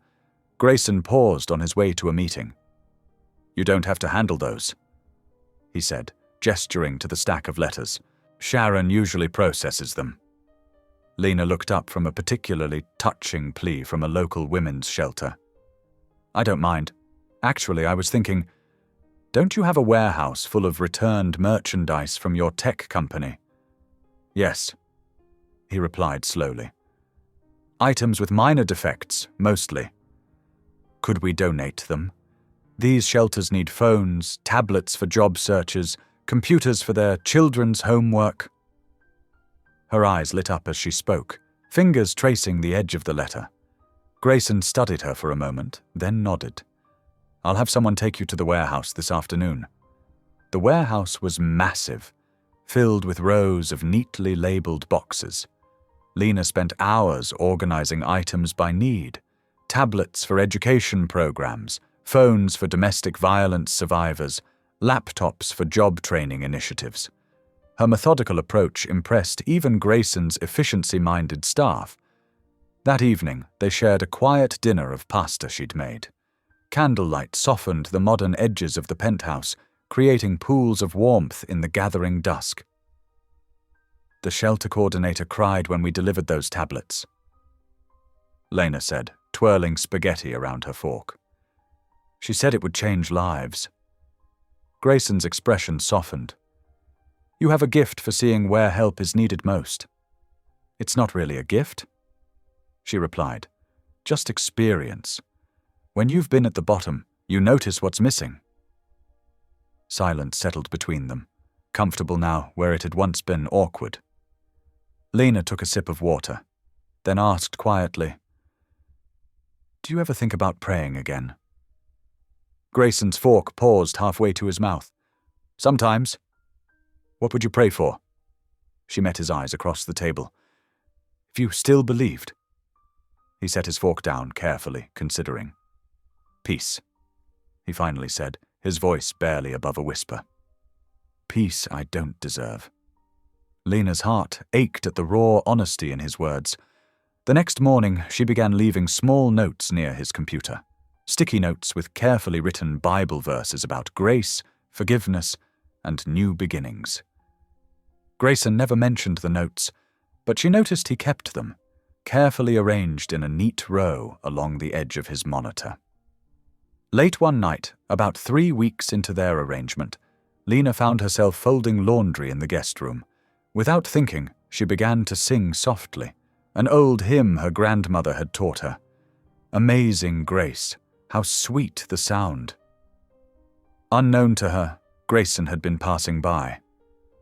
Grayson paused on his way to a meeting. "You don't have to handle those," he said, gesturing to the stack of letters. "Sharon usually processes them." Lena looked up from a particularly touching plea from a local women's shelter. "I don't mind. Actually, I was thinking, don't you have a warehouse full of returned merchandise from your tech company?" "Yes," he replied slowly. "Items with minor defects, mostly. Could we donate them? These shelters need phones, tablets for job searches, computers for their children's homework." Her eyes lit up as she spoke, fingers tracing the edge of the letter. Grayson studied her for a moment, then nodded. "I'll have someone take you to the warehouse this afternoon." The warehouse was massive, filled with rows of neatly labeled boxes. Lena spent hours organizing items by need: tablets for education programs, phones for domestic violence survivors, laptops for job training initiatives. Her methodical approach impressed even Grayson's efficiency-minded staff. That evening, they shared a quiet dinner of pasta she'd made. Candlelight softened the modern edges of the penthouse, creating pools of warmth in the gathering dusk. "The shelter coordinator cried when we delivered those tablets," Lena said, twirling spaghetti around her fork. "She said it would change lives." Grayson's expression softened. "You have a gift for seeing where help is needed most." "It's not really a gift," she replied. "Just experience. When you've been at the bottom, you notice what's missing." Silence settled between them, comfortable now where it had once been awkward. Lena took a sip of water, then asked quietly, "Do you ever think about praying again?" Grayson's fork paused halfway to his mouth. "Sometimes." "What would you pray for?" She met his eyes across the table. "If you still believed." He set his fork down carefully, considering. "Peace," he finally said, his voice barely above a whisper. "Peace I don't deserve." Lena's heart ached at the raw honesty in his words. The next morning, she began leaving small notes near his computer. Sticky notes with carefully written Bible verses about grace, forgiveness, and new beginnings. Grayson never mentioned the notes, but she noticed he kept them, carefully arranged in a neat row along the edge of his monitor. Late one night, about 3 weeks into their arrangement, Lena found herself folding laundry in the guest room. Without thinking, she began to sing softly, an old hymn her grandmother had taught her. Amazing grace, how sweet the sound. Unknown to her, Grayson had been passing by.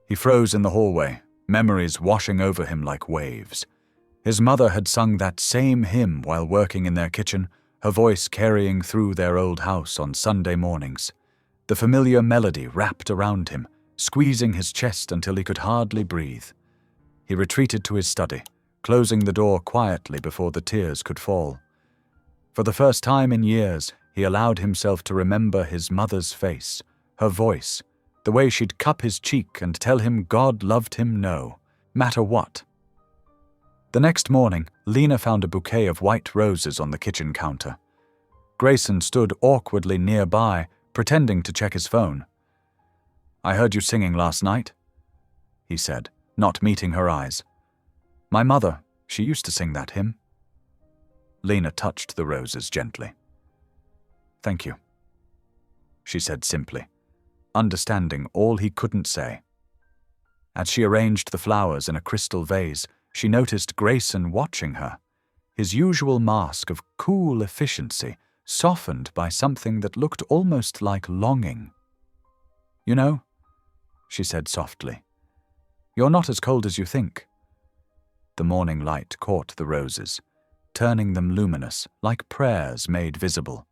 He froze in the hallway, memories washing over him like waves. His mother had sung that same hymn while working in their kitchen, her voice carrying through their old house on Sunday mornings. The familiar melody wrapped around him, squeezing his chest until he could hardly breathe. He retreated to his study, closing the door quietly before the tears could fall. For the first time in years, he allowed himself to remember his mother's face, her voice, the way she'd cup his cheek and tell him God loved him no matter what. The next morning, Lena found a bouquet of white roses on the kitchen counter. Grayson stood awkwardly nearby, pretending to check his phone. "I heard you singing last night," he said, not meeting her eyes. "My mother, she used to sing that hymn." Lena touched the roses gently. "Thank you," she said simply, understanding all he couldn't say. As she arranged the flowers in a crystal vase, she noticed Grayson watching her, his usual mask of cool efficiency softened by something that looked almost like longing. "You know," she said softly, "you're not as cold as you think." The morning light caught the roses, turning them luminous, like prayers made visible.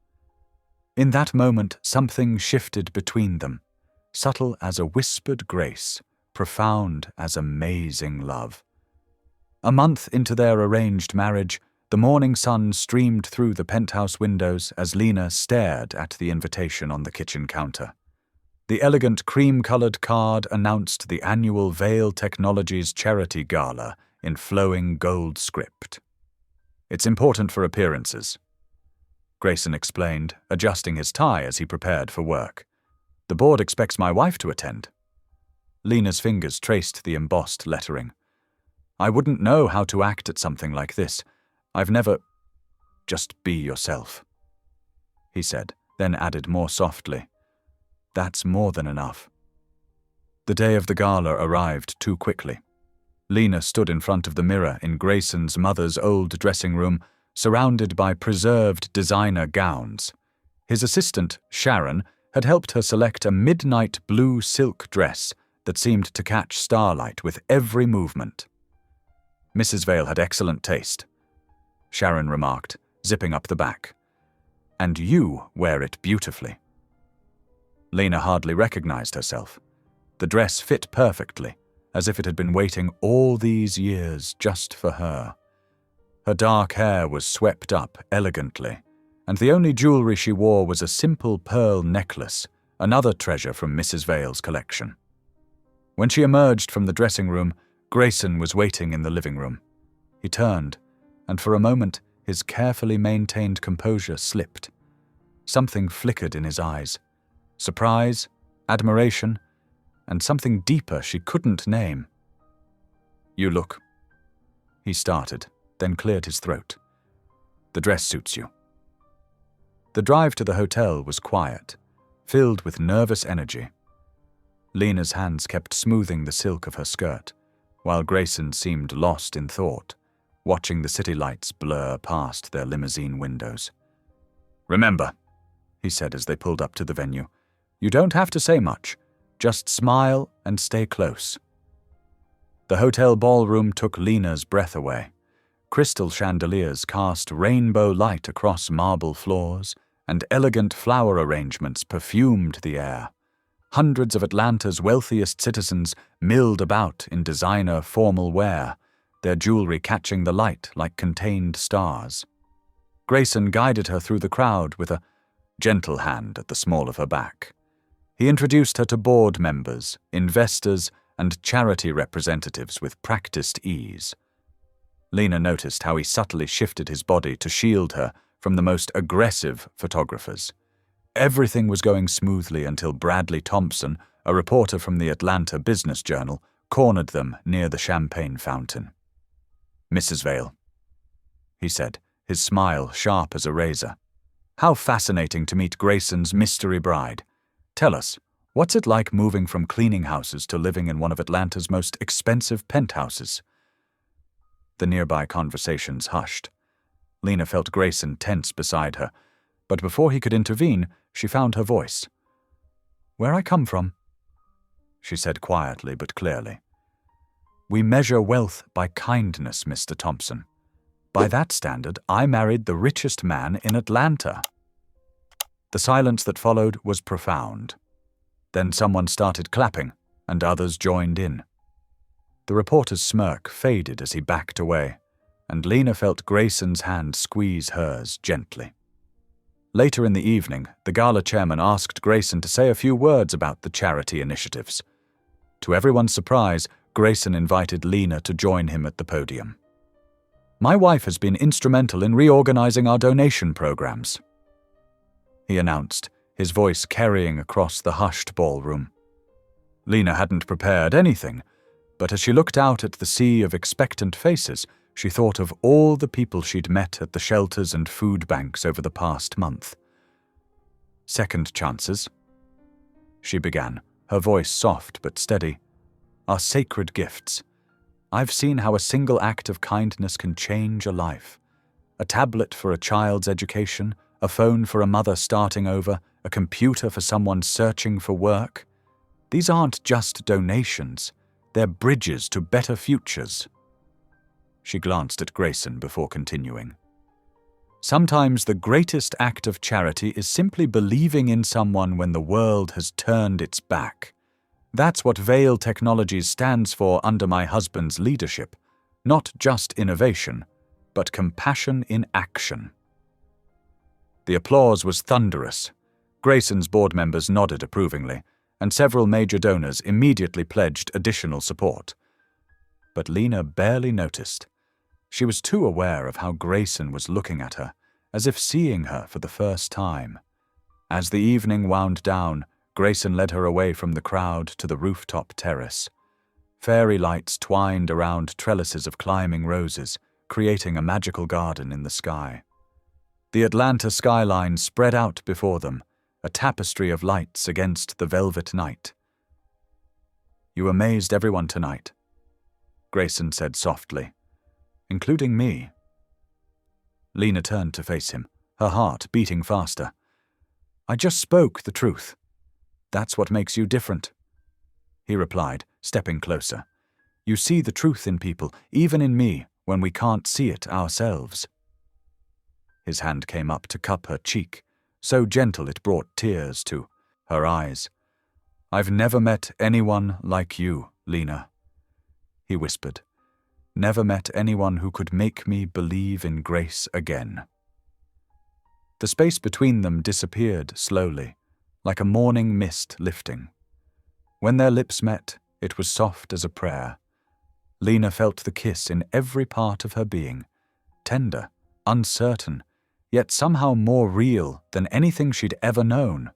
In that moment, something shifted between them, subtle as a whispered grace, profound as amazing love. A month into their arranged marriage, the morning sun streamed through the penthouse windows as Lena stared at the invitation on the kitchen counter. The elegant cream-colored card announced the annual Vail Technologies charity gala in flowing gold script. "It's important for appearances," Grayson explained, adjusting his tie as he prepared for work. "The board expects my wife to attend." Lena's fingers traced the embossed lettering. "I wouldn't know how to act at something like this. I've never—" "Just be yourself," he said, then added more softly, "That's more than enough." The day of the gala arrived too quickly. Lena stood in front of the mirror in Grayson's mother's old dressing room, surrounded by preserved designer gowns. His assistant, Sharon, had helped her select a midnight blue silk dress that seemed to catch starlight with every movement. "Mrs. Vail had excellent taste," Sharon remarked, zipping up the back. "And you wear it beautifully." Lena hardly recognized herself. The dress fit perfectly, as if it had been waiting all these years just for her. Her dark hair was swept up elegantly, and the only jewelry she wore was a simple pearl necklace, another treasure from Mrs. Vail's collection. When she emerged from the dressing room, Grayson was waiting in the living room. He turned, and for a moment his carefully maintained composure slipped. Something flickered in his eyes. Surprise, admiration, and something deeper she couldn't name. "You look," he started, then cleared his throat. "The dress suits you." The drive to the hotel was quiet, filled with nervous energy. Lena's hands kept smoothing the silk of her skirt, while Grayson seemed lost in thought, watching the city lights blur past their limousine windows. "Remember," he said as they pulled up to the venue, "you don't have to say much. Just smile and stay close." The hotel ballroom took Lena's breath away. Crystal chandeliers cast rainbow light across marble floors, and elegant flower arrangements perfumed the air. Hundreds of Atlanta's wealthiest citizens milled about in designer formal wear, their jewelry catching the light like contained stars. Grayson guided her through the crowd with a gentle hand at the small of her back. He introduced her to board members, investors, and charity representatives with practiced ease. Lena noticed how he subtly shifted his body to shield her from the most aggressive photographers. Everything was going smoothly until Bradley Thompson, a reporter from the Atlanta Business Journal, cornered them near the champagne fountain. "Mrs. Vail," he said, his smile sharp as a razor. "How fascinating to meet Grayson's mystery bride. Tell us, what's it like moving from cleaning houses to living in one of Atlanta's most expensive penthouses?" The nearby conversations hushed. Lena felt Grayson tense beside her, but before he could intervene, she found her voice. "Where I come from," she said quietly but clearly. "We measure wealth by kindness, Mr. Thompson. By that standard, I married the richest man in Atlanta." The silence that followed was profound. Then someone started clapping, and others joined in. The reporter's smirk faded as he backed away, and Lena felt Grayson's hand squeeze hers gently. Later in the evening, the gala chairman asked Grayson to say a few words about the charity initiatives. To everyone's surprise, Grayson invited Lena to join him at the podium. "My wife has been instrumental in reorganizing our donation programs," he announced, his voice carrying across the hushed ballroom. Lena hadn't prepared anything, but as she looked out at the sea of expectant faces, she thought of all the people she'd met at the shelters and food banks over the past month. "Second chances," she began, her voice soft but steady, "are sacred gifts. I've seen how a single act of kindness can change a life. A tablet for a child's education, a phone for a mother starting over, a computer for someone searching for work. These aren't just donations. They're bridges to better futures." She glanced at Grayson before continuing. "Sometimes the greatest act of charity is simply believing in someone when the world has turned its back. That's what Veil Technologies stands for under my husband's leadership. Not just innovation, but compassion in action." The applause was thunderous. Grayson's board members nodded approvingly, and several major donors immediately pledged additional support. But Lena barely noticed. She was too aware of how Grayson was looking at her, as if seeing her for the first time. As the evening wound down, Grayson led her away from the crowd to the rooftop terrace. Fairy lights twined around trellises of climbing roses, creating a magical garden in the sky. The Atlanta skyline spread out before them, a tapestry of lights against the velvet night. "You amazed everyone tonight," Grayson said softly, "including me." Lena turned to face him, her heart beating faster. "I just spoke the truth. That's what makes you different," he replied, stepping closer. "You see the truth in people, even in me, when we can't see it ourselves." His hand came up to cup her cheek, so gentle it brought tears to her eyes. "I've never met anyone like you, Lena," he whispered. "Never met anyone who could make me believe in grace again." The space between them disappeared slowly, like a morning mist lifting. When their lips met, it was soft as a prayer. Lena felt the kiss in every part of her being, tender, uncertain, yet somehow more real than anything she'd ever known.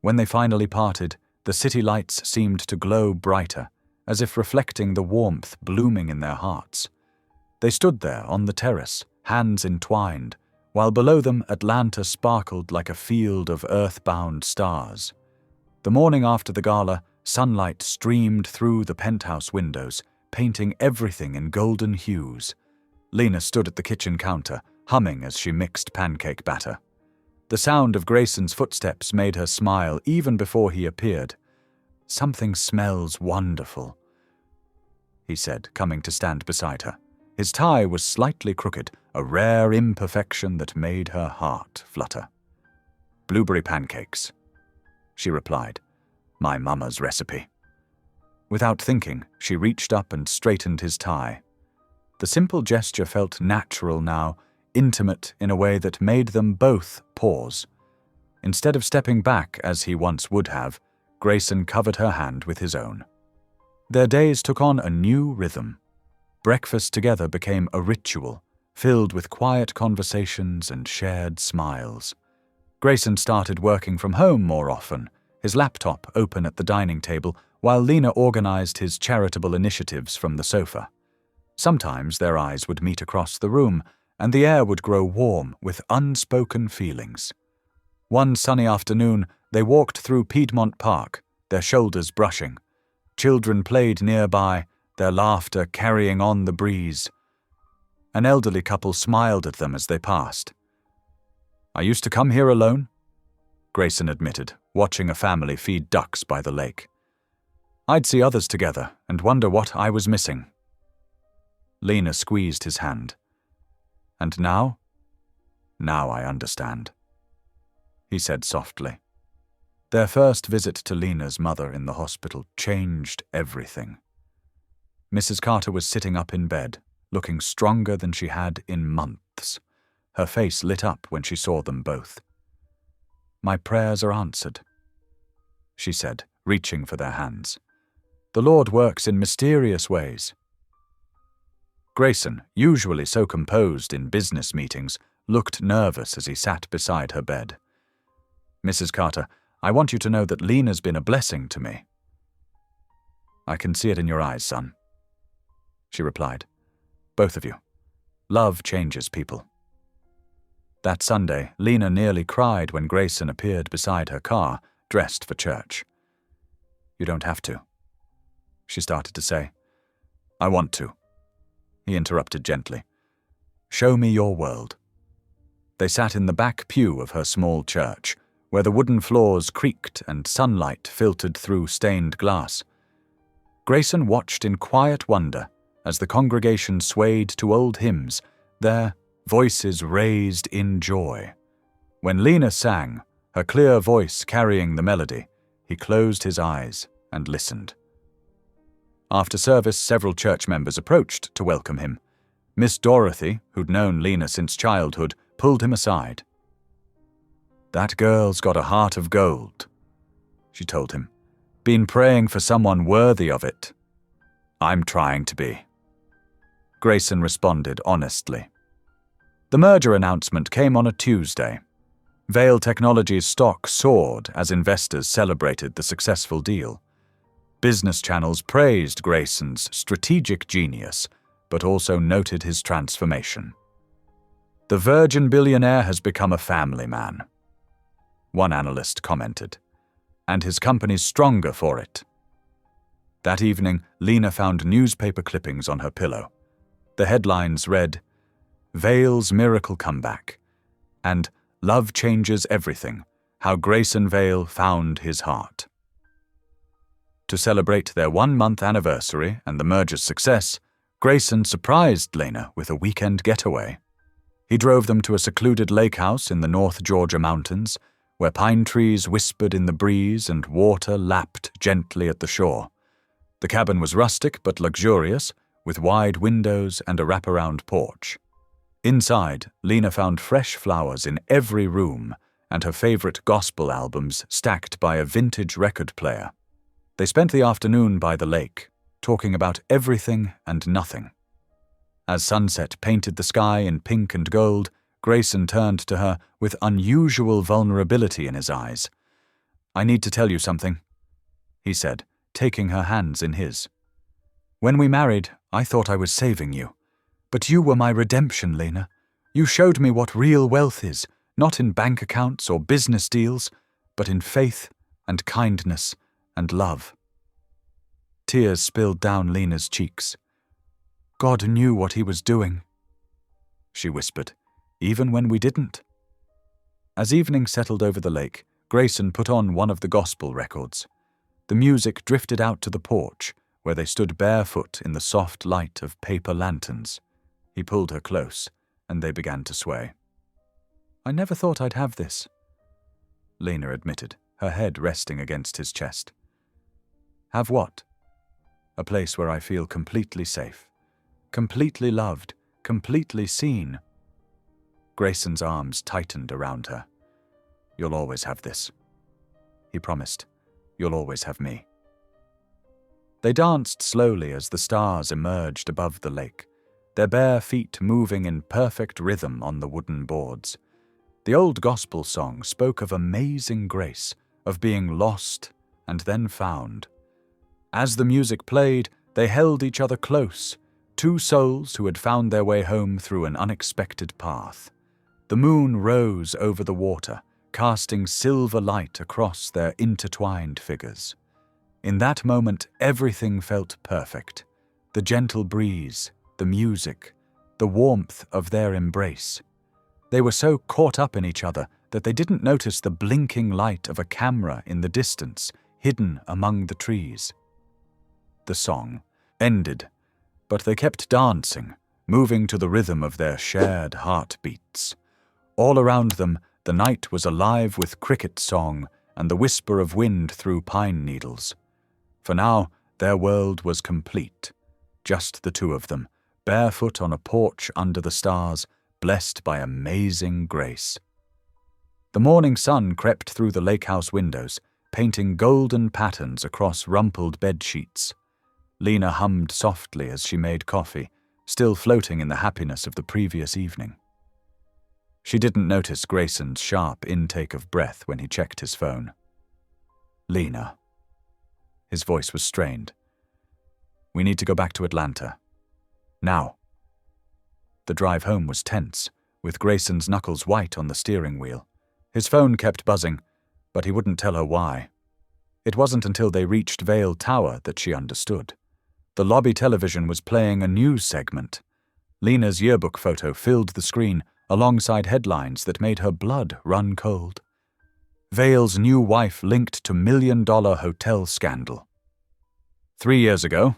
When they finally parted, the city lights seemed to glow brighter, as if reflecting the warmth blooming in their hearts. They stood there on the terrace, hands entwined, while below them Atlanta sparkled like a field of earthbound stars. The morning after the gala, sunlight streamed through the penthouse windows, painting everything in golden hues. Lena stood at the kitchen counter, humming as she mixed pancake batter. The sound of Grayson's footsteps made her smile even before he appeared. "Something smells wonderful," he said, coming to stand beside her. His tie was slightly crooked, a rare imperfection that made her heart flutter. "Blueberry pancakes," she replied. "My mama's recipe." Without thinking, she reached up and straightened his tie. The simple gesture felt natural now, intimate in a way that made them both pause. Instead of stepping back as he once would have, Grayson covered her hand with his own. Their days took on a new rhythm. Breakfast together became a ritual, filled with quiet conversations and shared smiles. Grayson started working from home more often, his laptop open at the dining table, while Lena organized his charitable initiatives from the sofa. Sometimes their eyes would meet across the room, and the air would grow warm with unspoken feelings. One sunny afternoon, they walked through Piedmont Park, their shoulders brushing. Children played nearby, their laughter carrying on the breeze. An elderly couple smiled at them as they passed. "I used to come here alone," Grayson admitted, watching a family feed ducks by the lake. "I'd see others together and wonder what I was missing." Lena squeezed his hand. "And now? Now I understand," he said softly. Their first visit to Lena's mother in the hospital changed everything. Mrs. Carter was sitting up in bed, looking stronger than she had in months. Her face lit up when she saw them both. "My prayers are answered," she said, reaching for their hands. "The Lord works in mysterious ways." Grayson, usually so composed in business meetings, looked nervous as he sat beside her bed. "Mrs. Carter, I want you to know that Lena's been a blessing to me." "I can see it in your eyes, son," she replied. "Both of you. Love changes people." That Sunday, Lena nearly cried when Grayson appeared beside her car, dressed for church. "You don't have to," she started to say. "I want to," he interrupted gently. "Show me your world." They sat in the back pew of her small church, where the wooden floors creaked and sunlight filtered through stained glass. Grayson watched in quiet wonder as the congregation swayed to old hymns, their voices raised in joy. When Lena sang, her clear voice carrying the melody, he closed his eyes and listened. After service, several church members approached to welcome him. Miss Dorothy, who'd known Lena since childhood, pulled him aside. "That girl's got a heart of gold," she told him. "Been praying for someone worthy of it." "I'm trying to be," Grayson responded honestly. The merger announcement came on a Tuesday. Vail Technologies' stock soared as investors celebrated the successful deal. Business channels praised Grayson's strategic genius, but also noted his transformation. "The Virgin billionaire has become a family man," one analyst commented, "and his company's stronger for it." That evening, Lena found newspaper clippings on her pillow. The headlines read, "Vail's Miracle Comeback," and "Love Changes Everything, How Grayson Vail Found His Heart." To celebrate their 1-month anniversary and the merger's success, Grayson surprised Lena with a weekend getaway. He drove them to a secluded lake house in the North Georgia mountains, where pine trees whispered in the breeze and water lapped gently at the shore. The cabin was rustic but luxurious, with wide windows and a wraparound porch. Inside, Lena found fresh flowers in every room and her favorite gospel albums stacked by a vintage record player. They spent the afternoon by the lake, talking about everything and nothing. As sunset painted the sky in pink and gold, Grayson turned to her with unusual vulnerability in his eyes. "I need to tell you something," he said, taking her hands in his. "When we married, I thought I was saving you. But you were my redemption, Lena. You showed me what real wealth is, not in bank accounts or business deals, but in faith and kindness and love." Tears spilled down Lena's cheeks. "God knew what he was doing," she whispered, "even when we didn't." As evening settled over the lake, Grayson put on one of the gospel records. The music drifted out to the porch, where they stood barefoot in the soft light of paper lanterns. He pulled her close, and they began to sway. "I never thought I'd have this," Lena admitted, her head resting against his chest. "Have what?" "A place where I feel completely safe, completely loved, completely seen." Grayson's arms tightened around her. "You'll always have this," he promised. "You'll always have me." They danced slowly as the stars emerged above the lake, their bare feet moving in perfect rhythm on the wooden boards. The old gospel song spoke of amazing grace, of being lost and then found. As the music played, they held each other close, two souls who had found their way home through an unexpected path. The moon rose over the water, casting silver light across their intertwined figures. In that moment, everything felt perfect. The gentle breeze, the music, the warmth of their embrace. They were so caught up in each other that they didn't notice the blinking light of a camera in the distance, hidden among the trees. The song ended, but they kept dancing, moving to the rhythm of their shared heartbeats. All around them, the night was alive with cricket song and the whisper of wind through pine needles. For now, their world was complete. Just the two of them, barefoot on a porch under the stars, blessed by amazing grace. The morning sun crept through the lakehouse windows, painting golden patterns across rumpled bedsheets. Lena hummed softly as she made coffee, still floating in the happiness of the previous evening. She didn't notice Grayson's sharp intake of breath when he checked his phone. "Lena." His voice was strained. "We need to go back to Atlanta. Now." The drive home was tense, with Grayson's knuckles white on the steering wheel. His phone kept buzzing, but he wouldn't tell her why. It wasn't until they reached Vale Tower that she understood. The lobby television was playing a news segment. Lena's yearbook photo filled the screen, alongside headlines that made her blood run cold. Vale's new wife linked to $1 million hotel scandal. 3 years ago,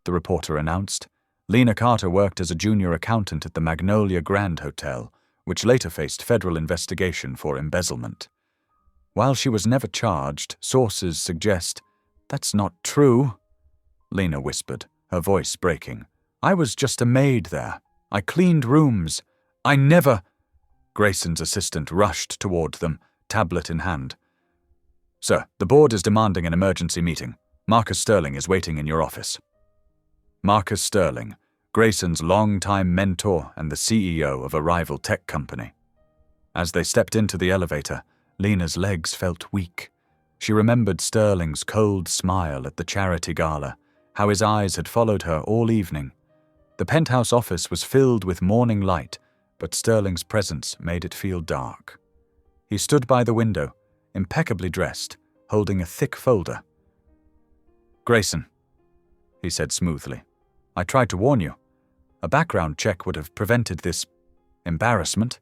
the reporter announced, Lena Carter worked as a junior accountant at the Magnolia Grand Hotel, which later faced federal investigation for embezzlement. While she was never charged, sources suggest, "That's not true," Lena whispered, her voice breaking. "I was just a maid there. I cleaned rooms. I never—" Grayson's assistant rushed toward them, tablet in hand. "Sir, the board is demanding an emergency meeting. Marcus Sterling is waiting in your office." Marcus Sterling, Grayson's longtime mentor and the CEO of a rival tech company. As they stepped into the elevator, Lena's legs felt weak. She remembered Sterling's cold smile at the charity gala, how his eyes had followed her all evening. The penthouse office was filled with morning light, but Sterling's presence made it feel dark. He stood by the window, impeccably dressed, holding a thick folder. "Grayson," he said smoothly, "I tried to warn you. A background check would have prevented this embarrassment."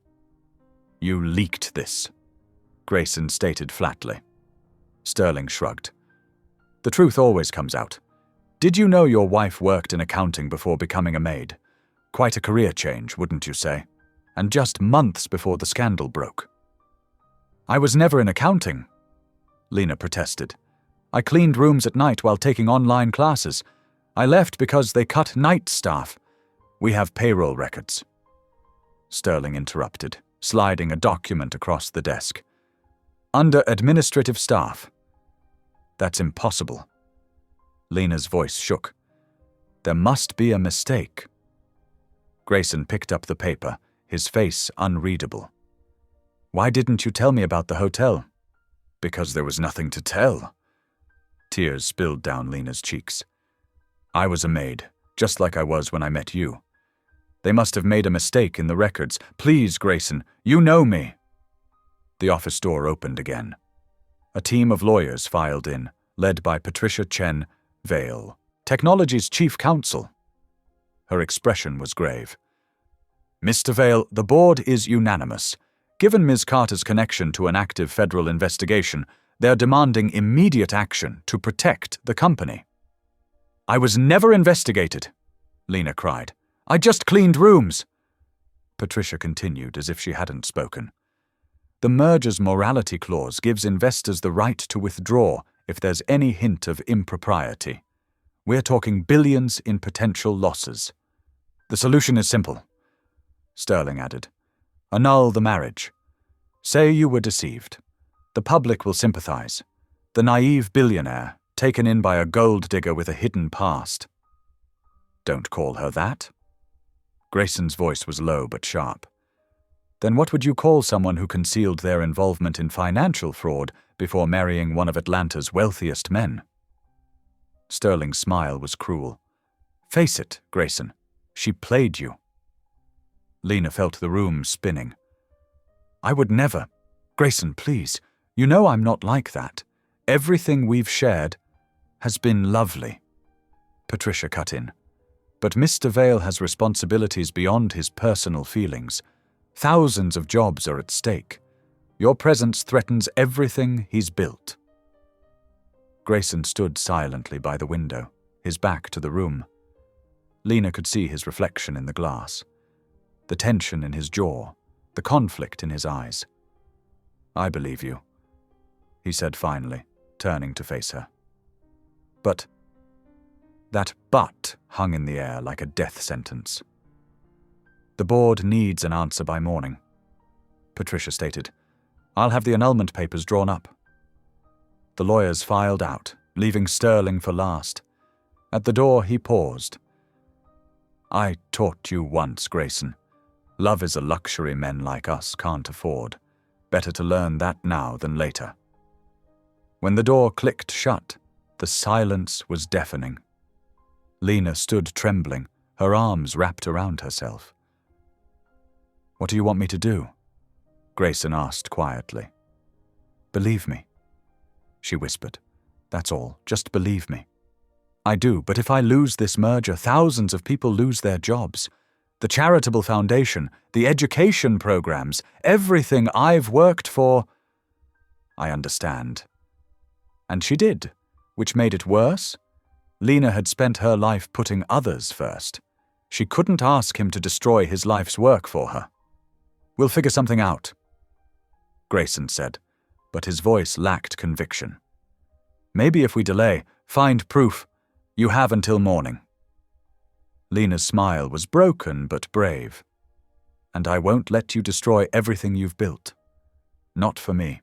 "You leaked this," Grayson stated flatly. Sterling shrugged. "The truth always comes out. Did you know your wife worked in accounting before becoming a maid? Quite a career change, wouldn't you say? And just months before the scandal broke." "I was never in accounting," Lena protested. "I cleaned rooms at night while taking online classes. I left because they cut night staff. We have payroll records." Sterling interrupted, sliding a document across the desk. "Under administrative staff." "That's impossible." Lena's voice shook. "There must be a mistake." Grayson picked up the paper, his face unreadable. "Why didn't you tell me about the hotel?" "Because there was nothing to tell." Tears spilled down Lena's cheeks. "I was a maid, just like I was when I met you. They must have made a mistake in the records. Please, Grayson, you know me." The office door opened again. A team of lawyers filed in, led by Patricia Chen Vale, Technology's chief counsel. Her expression was grave. "Mr. Vale, the board is unanimous. Given Ms. Carter's connection to an active federal investigation, they're demanding immediate action to protect the company." "I was never investigated," Lena cried. "I just cleaned rooms." Patricia continued as if she hadn't spoken. "The merger's morality clause gives investors the right to withdraw if there's any hint of impropriety. We're talking billions in potential losses. The solution is simple," Sterling added. "Annul the marriage. Say you were deceived. The public will sympathize. The naive billionaire, taken in by a gold digger with a hidden past." "Don't call her that." Grayson's voice was low but sharp. "Then what would you call someone who concealed their involvement in financial fraud before marrying one of Atlanta's wealthiest men?" Sterling's smile was cruel. "Face it, Grayson, she played you." Lena felt the room spinning. "I would never. Grayson, please, you know I'm not like that. Everything we've shared has been lovely." Patricia cut in. "But Mr. Vale has responsibilities beyond his personal feelings. Thousands of jobs are at stake. Your presence threatens everything he's built." Grayson stood silently by the window, his back to the room. Lena could see his reflection in the glass. The tension in his jaw, the conflict in his eyes. "I believe you. he said finally, turning to face her. But that "but" hung in the air like a death sentence. The board needs an answer by morning, Patricia stated. I'll have the annulment papers drawn up. The lawyers filed out, leaving Sterling for last. At the door he paused. I taught you once, Grayson. Love is a luxury men like us can't afford. Better to learn that now than later. When the door clicked shut, the silence was deafening. Lena stood trembling, her arms wrapped around herself. What do you want me to do? Grayson asked quietly. Believe me, she whispered. That's all, just believe me. I do, but if I lose this merger, thousands of people lose their jobs. The charitable foundation, the education programs, everything I've worked for. I understand. And she did, which made it worse. Lena had spent her life putting others first. She couldn't ask him to destroy his life's work for her. We'll figure something out, Grayson said, but his voice lacked conviction. Maybe if we delay, find proof, you have until morning. Lena's smile was broken but brave. And I won't let you destroy everything you've built. Not for me.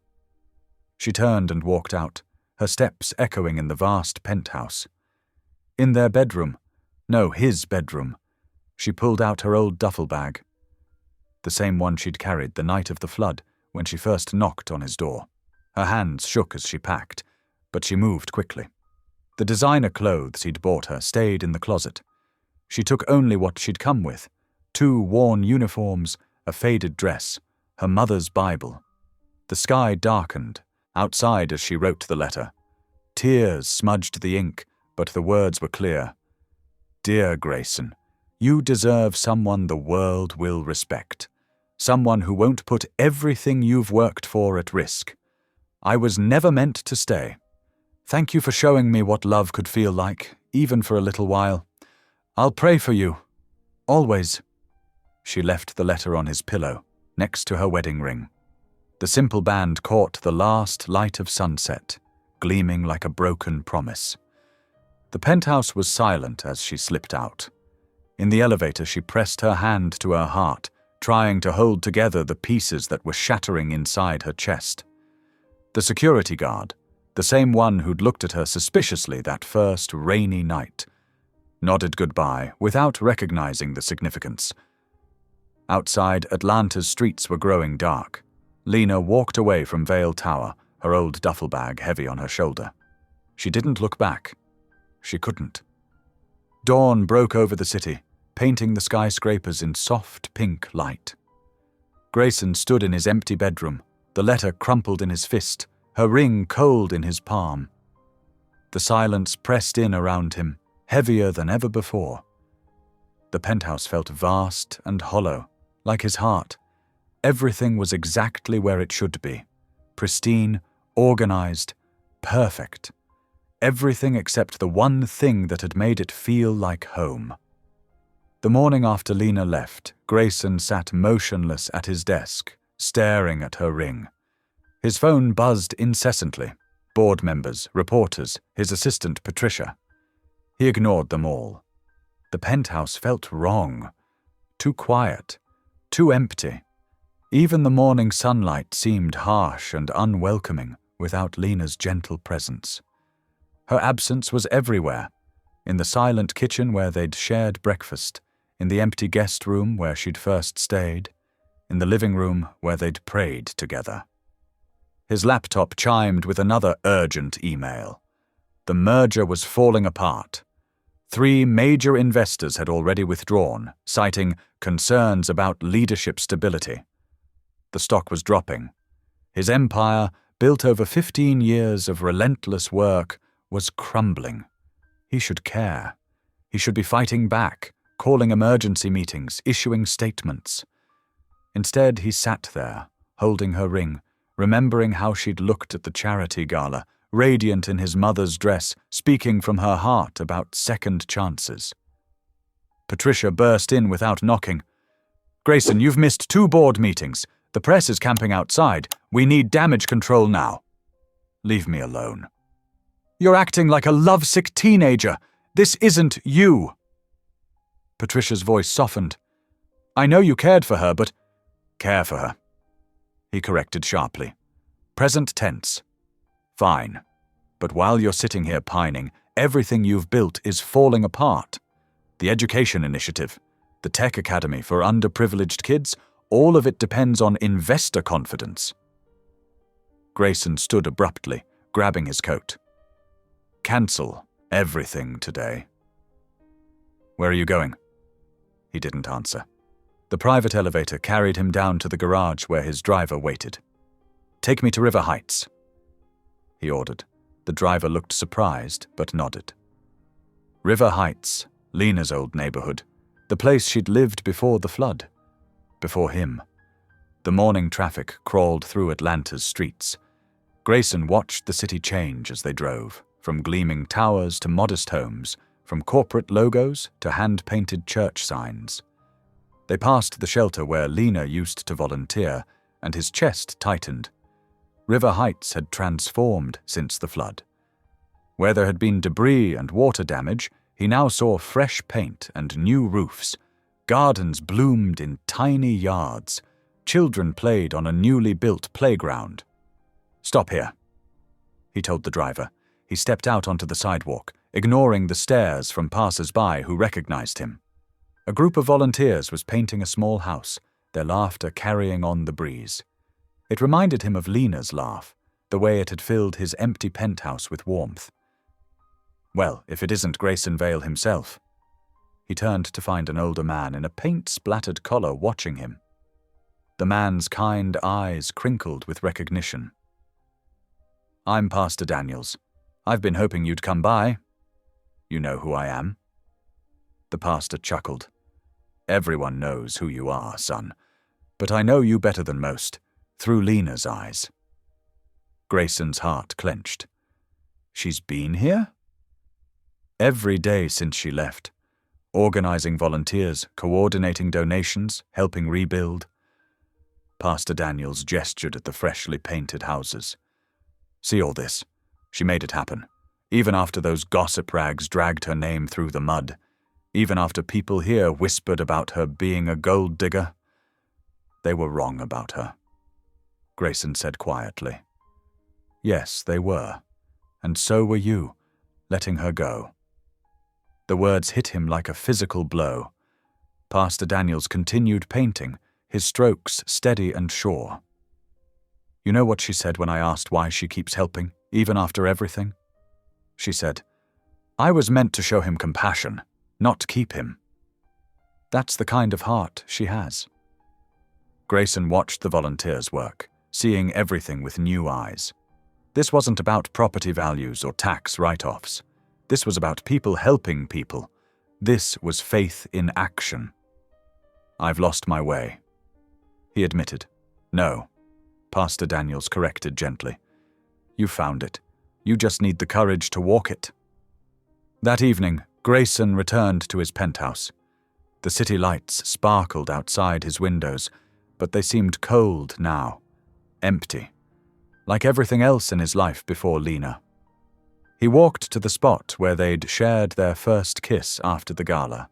She turned and walked out, her steps echoing in the vast penthouse. In their bedroom, no, his bedroom, she pulled out her old duffel bag. The same one she'd carried the night of the flood when she first knocked on his door. Her hands shook as she packed, but she moved quickly. The designer clothes he'd bought her stayed in the closet. She took only what she'd come with, 2 worn uniforms, a faded dress, her mother's Bible. The sky darkened, outside as she wrote the letter. Tears smudged the ink, but the words were clear. Dear Grayson, you deserve someone the world will respect. Someone who won't put everything you've worked for at risk. I was never meant to stay. Thank you for showing me what love could feel like, even for a little while. I'll pray for you. Always. She left the letter on his pillow, next to her wedding ring. The simple band caught the last light of sunset, gleaming like a broken promise. The penthouse was silent as she slipped out. In the elevator, she pressed her hand to her heart, trying to hold together the pieces that were shattering inside her chest. The security guard, the same one who'd looked at her suspiciously that first rainy night, nodded goodbye without recognizing the significance. Outside, Atlanta's streets were growing dark. Lena walked away from Vale Tower, her old duffel bag heavy on her shoulder. She didn't look back. She couldn't. Dawn broke over the city, painting the skyscrapers in soft pink light. Grayson stood in his empty bedroom, the letter crumpled in his fist, her ring cold in his palm. The silence pressed in around him, heavier than ever before. The penthouse felt vast and hollow, like his heart. Everything was exactly where it should be. Pristine, organized, perfect. Everything except the one thing that had made it feel like home. The morning after Lena left, Grayson sat motionless at his desk, staring at her ring. His phone buzzed incessantly. Board members, reporters, his assistant Patricia. He ignored them all. The penthouse felt wrong. Too quiet. Too empty. Even the morning sunlight seemed harsh and unwelcoming without Lena's gentle presence. Her absence was everywhere. In the silent kitchen where they'd shared breakfast, in the empty guest room where she'd first stayed, in the living room where they'd prayed together. His laptop chimed with another urgent email. The merger was falling apart. 3 major investors had already withdrawn, citing concerns about leadership stability. The stock was dropping. His empire, built over 15 years of relentless work, was crumbling. He should care. He should be fighting back, calling emergency meetings, issuing statements. Instead, he sat there, holding her ring, remembering how she'd looked at the charity gala, radiant in his mother's dress, speaking from her heart about second chances. Patricia burst in without knocking. Grayson, you've missed 2 board meetings. The press is camping outside. We need damage control now. Leave me alone. You're acting like a lovesick teenager. This isn't you. Patricia's voice softened. I know you cared for her, but… Care for her, he corrected sharply. Present tense. Fine. But while you're sitting here pining, everything you've built is falling apart. The education initiative, the tech academy for underprivileged kids, all of it depends on investor confidence. Grayson stood abruptly, grabbing his coat. Cancel everything today. Where are you going? He didn't answer. The private elevator carried him down to the garage where his driver waited. Take me to River Heights, he ordered. The driver looked surprised, but nodded. River Heights, Lena's old neighborhood, the place she'd lived before the flood. Before him. The morning traffic crawled through Atlanta's streets. Grayson watched the city change as they drove, from gleaming towers to modest homes, from corporate logos to hand-painted church signs. They passed the shelter where Lena used to volunteer, and his chest tightened. River Heights had transformed since the flood. Where there had been debris and water damage, he now saw fresh paint and new roofs. Gardens bloomed in tiny yards. Children played on a newly built playground. Stop here, he told the driver. He stepped out onto the sidewalk, ignoring the stares from passers-by who recognized him. A group of volunteers was painting a small house, their laughter carrying on the breeze. It reminded him of Lena's laugh, the way it had filled his empty penthouse with warmth. Well, if it isn't Grayson Vale himself. He turned to find an older man in a paint-splattered collar watching him. The man's kind eyes crinkled with recognition. I'm Pastor Daniels. I've been hoping you'd come by. You know who I am. The pastor chuckled. Everyone knows who you are, son. But I know you better than most, through Lena's eyes. Grayson's heart clenched. She's been here? Every day since she left. Organizing volunteers, coordinating donations, helping rebuild. Pastor Daniels gestured at the freshly painted houses. See all this? She made it happen. Even after those gossip rags dragged her name through the mud. Even after people here whispered about her being a gold digger. They were wrong about her. Grayson said quietly. Yes, they were. And so were you, letting her go. The words hit him like a physical blow. Pastor Daniels continued painting, his strokes steady and sure. You know what she said when I asked why she keeps helping, even after everything? She said, I was meant to show him compassion, not keep him. That's the kind of heart she has. Grayson watched the volunteers work, seeing everything with new eyes. This wasn't about property values or tax write-offs. This was about people helping people. This was faith in action. I've lost my way, he admitted. No, Pastor Daniels corrected gently. You found it. You just need the courage to walk it. That evening, Grayson returned to his penthouse. The city lights sparkled outside his windows, but they seemed cold now, empty, like everything else in his life before Lena. He walked to the spot where they'd shared their first kiss after the gala,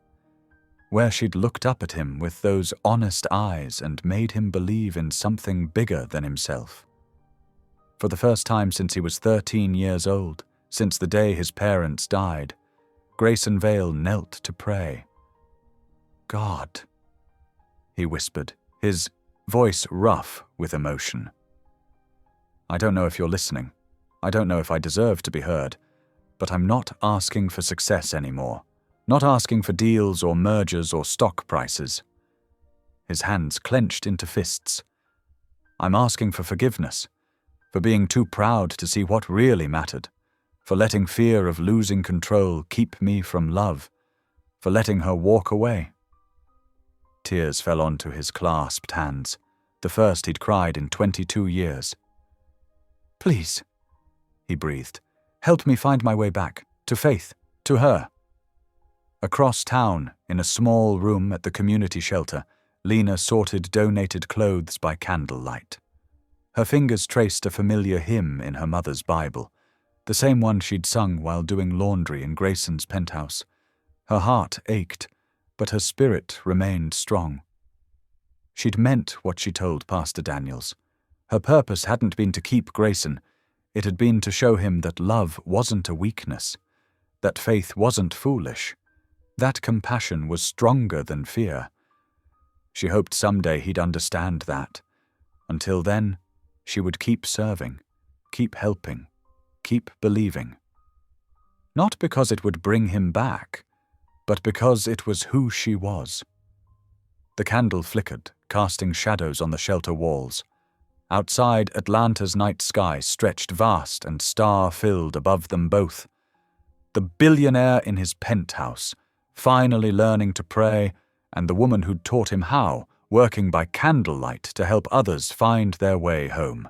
where she'd looked up at him with those honest eyes and made him believe in something bigger than himself. For the first time since he was 13 years old, since the day his parents died, Grayson Vale knelt to pray. God, he whispered, his voice rough with emotion. I don't know if you're listening. I don't know if I deserve to be heard, but I'm not asking for success anymore, not asking for deals or mergers or stock prices. His hands clenched into fists. I'm asking for forgiveness, for being too proud to see what really mattered, for letting fear of losing control keep me from love, for letting her walk away. Tears fell onto his clasped hands, the first he'd cried in 22 years. Please, he breathed, help me find my way back, to Faith, to her. Across town, in a small room at the community shelter, Lena sorted donated clothes by candlelight. Her fingers traced a familiar hymn in her mother's Bible, the same one she'd sung while doing laundry in Grayson's penthouse. Her heart ached, but her spirit remained strong. She'd meant what she told Pastor Daniels. Her purpose hadn't been to keep Grayson. It had been to show him that love wasn't a weakness, that faith wasn't foolish, that compassion was stronger than fear. She hoped someday he'd understand that. Until then, she would keep serving, keep helping, keep believing. Not because it would bring him back, but because it was who she was. The candle flickered, casting shadows on the shelter walls. Outside, Atlanta's night sky stretched vast and star-filled above them both. The billionaire in his penthouse, finally learning to pray, and the woman who'd taught him how, working by candlelight to help others find their way home.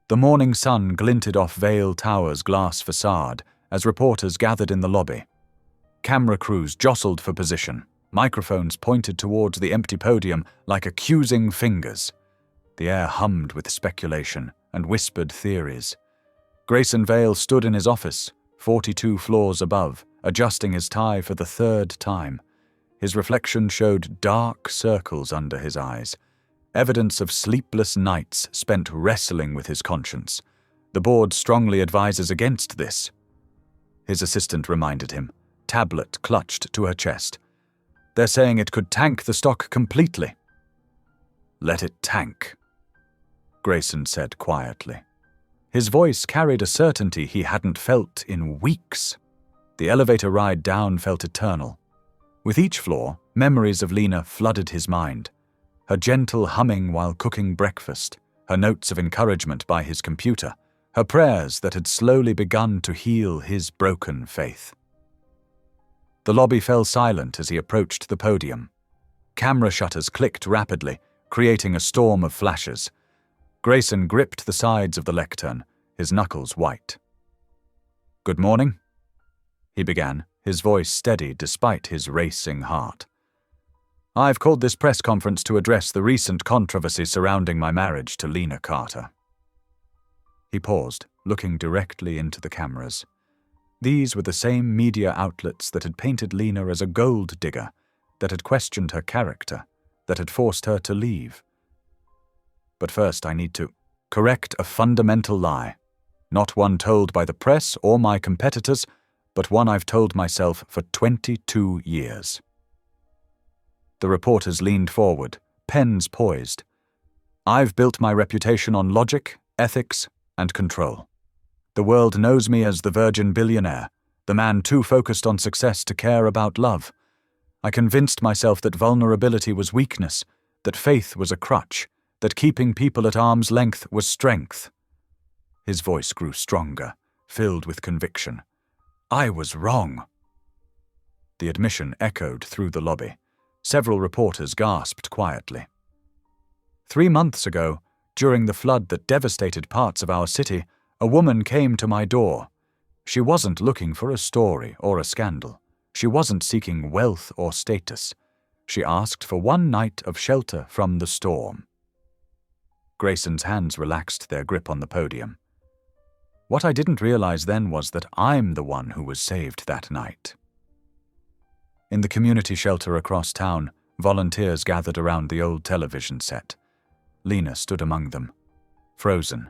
The morning sun glinted off Vale Tower's glass facade as reporters gathered in the lobby. Camera crews jostled for position, microphones pointed towards the empty podium like accusing fingers. The air hummed with speculation and whispered theories. Grayson Vale stood in his office, 42 floors above, adjusting his tie for the third time. His reflection showed dark circles under his eyes, evidence of sleepless nights spent wrestling with his conscience. The board strongly advises against this. His assistant reminded him, tablet clutched to her chest. They're saying it could tank the stock completely. Let it tank, Grayson said quietly. His voice carried a certainty he hadn't felt in weeks. The elevator ride down felt eternal. With each floor, memories of Lena flooded his mind. Her gentle humming while cooking breakfast, her notes of encouragement by his computer, her prayers that had slowly begun to heal his broken faith. The lobby fell silent as he approached the podium. Camera shutters clicked rapidly, creating a storm of flashes. Grayson gripped the sides of the lectern, his knuckles white. "Good morning," he began, his voice steady despite his racing heart. "I've called this press conference to address the recent controversy surrounding my marriage to Lena Carter." He paused, looking directly into the cameras. These were the same media outlets that had painted Lena as a gold digger, that had questioned her character, that had forced her to leave. But first I need to correct a fundamental lie, not one told by the press or my competitors, but one I've told myself for 22 years. The reporters leaned forward, pens poised. I've built my reputation on logic, ethics, and control. The world knows me as the virgin billionaire, the man too focused on success to care about love. I convinced myself that vulnerability was weakness, that faith was a crutch, that keeping people at arm's length was strength. His voice grew stronger, filled with conviction. I was wrong. The admission echoed through the lobby. Several reporters gasped quietly. 3 months ago, during the flood that devastated parts of our city, a woman came to my door. She wasn't looking for a story or a scandal. She wasn't seeking wealth or status. She asked for one night of shelter from the storm. Grayson's hands relaxed their grip on the podium. What I didn't realize then was that I'm the one who was saved that night. In the community shelter across town, volunteers gathered around the old television set. Lena stood among them, frozen,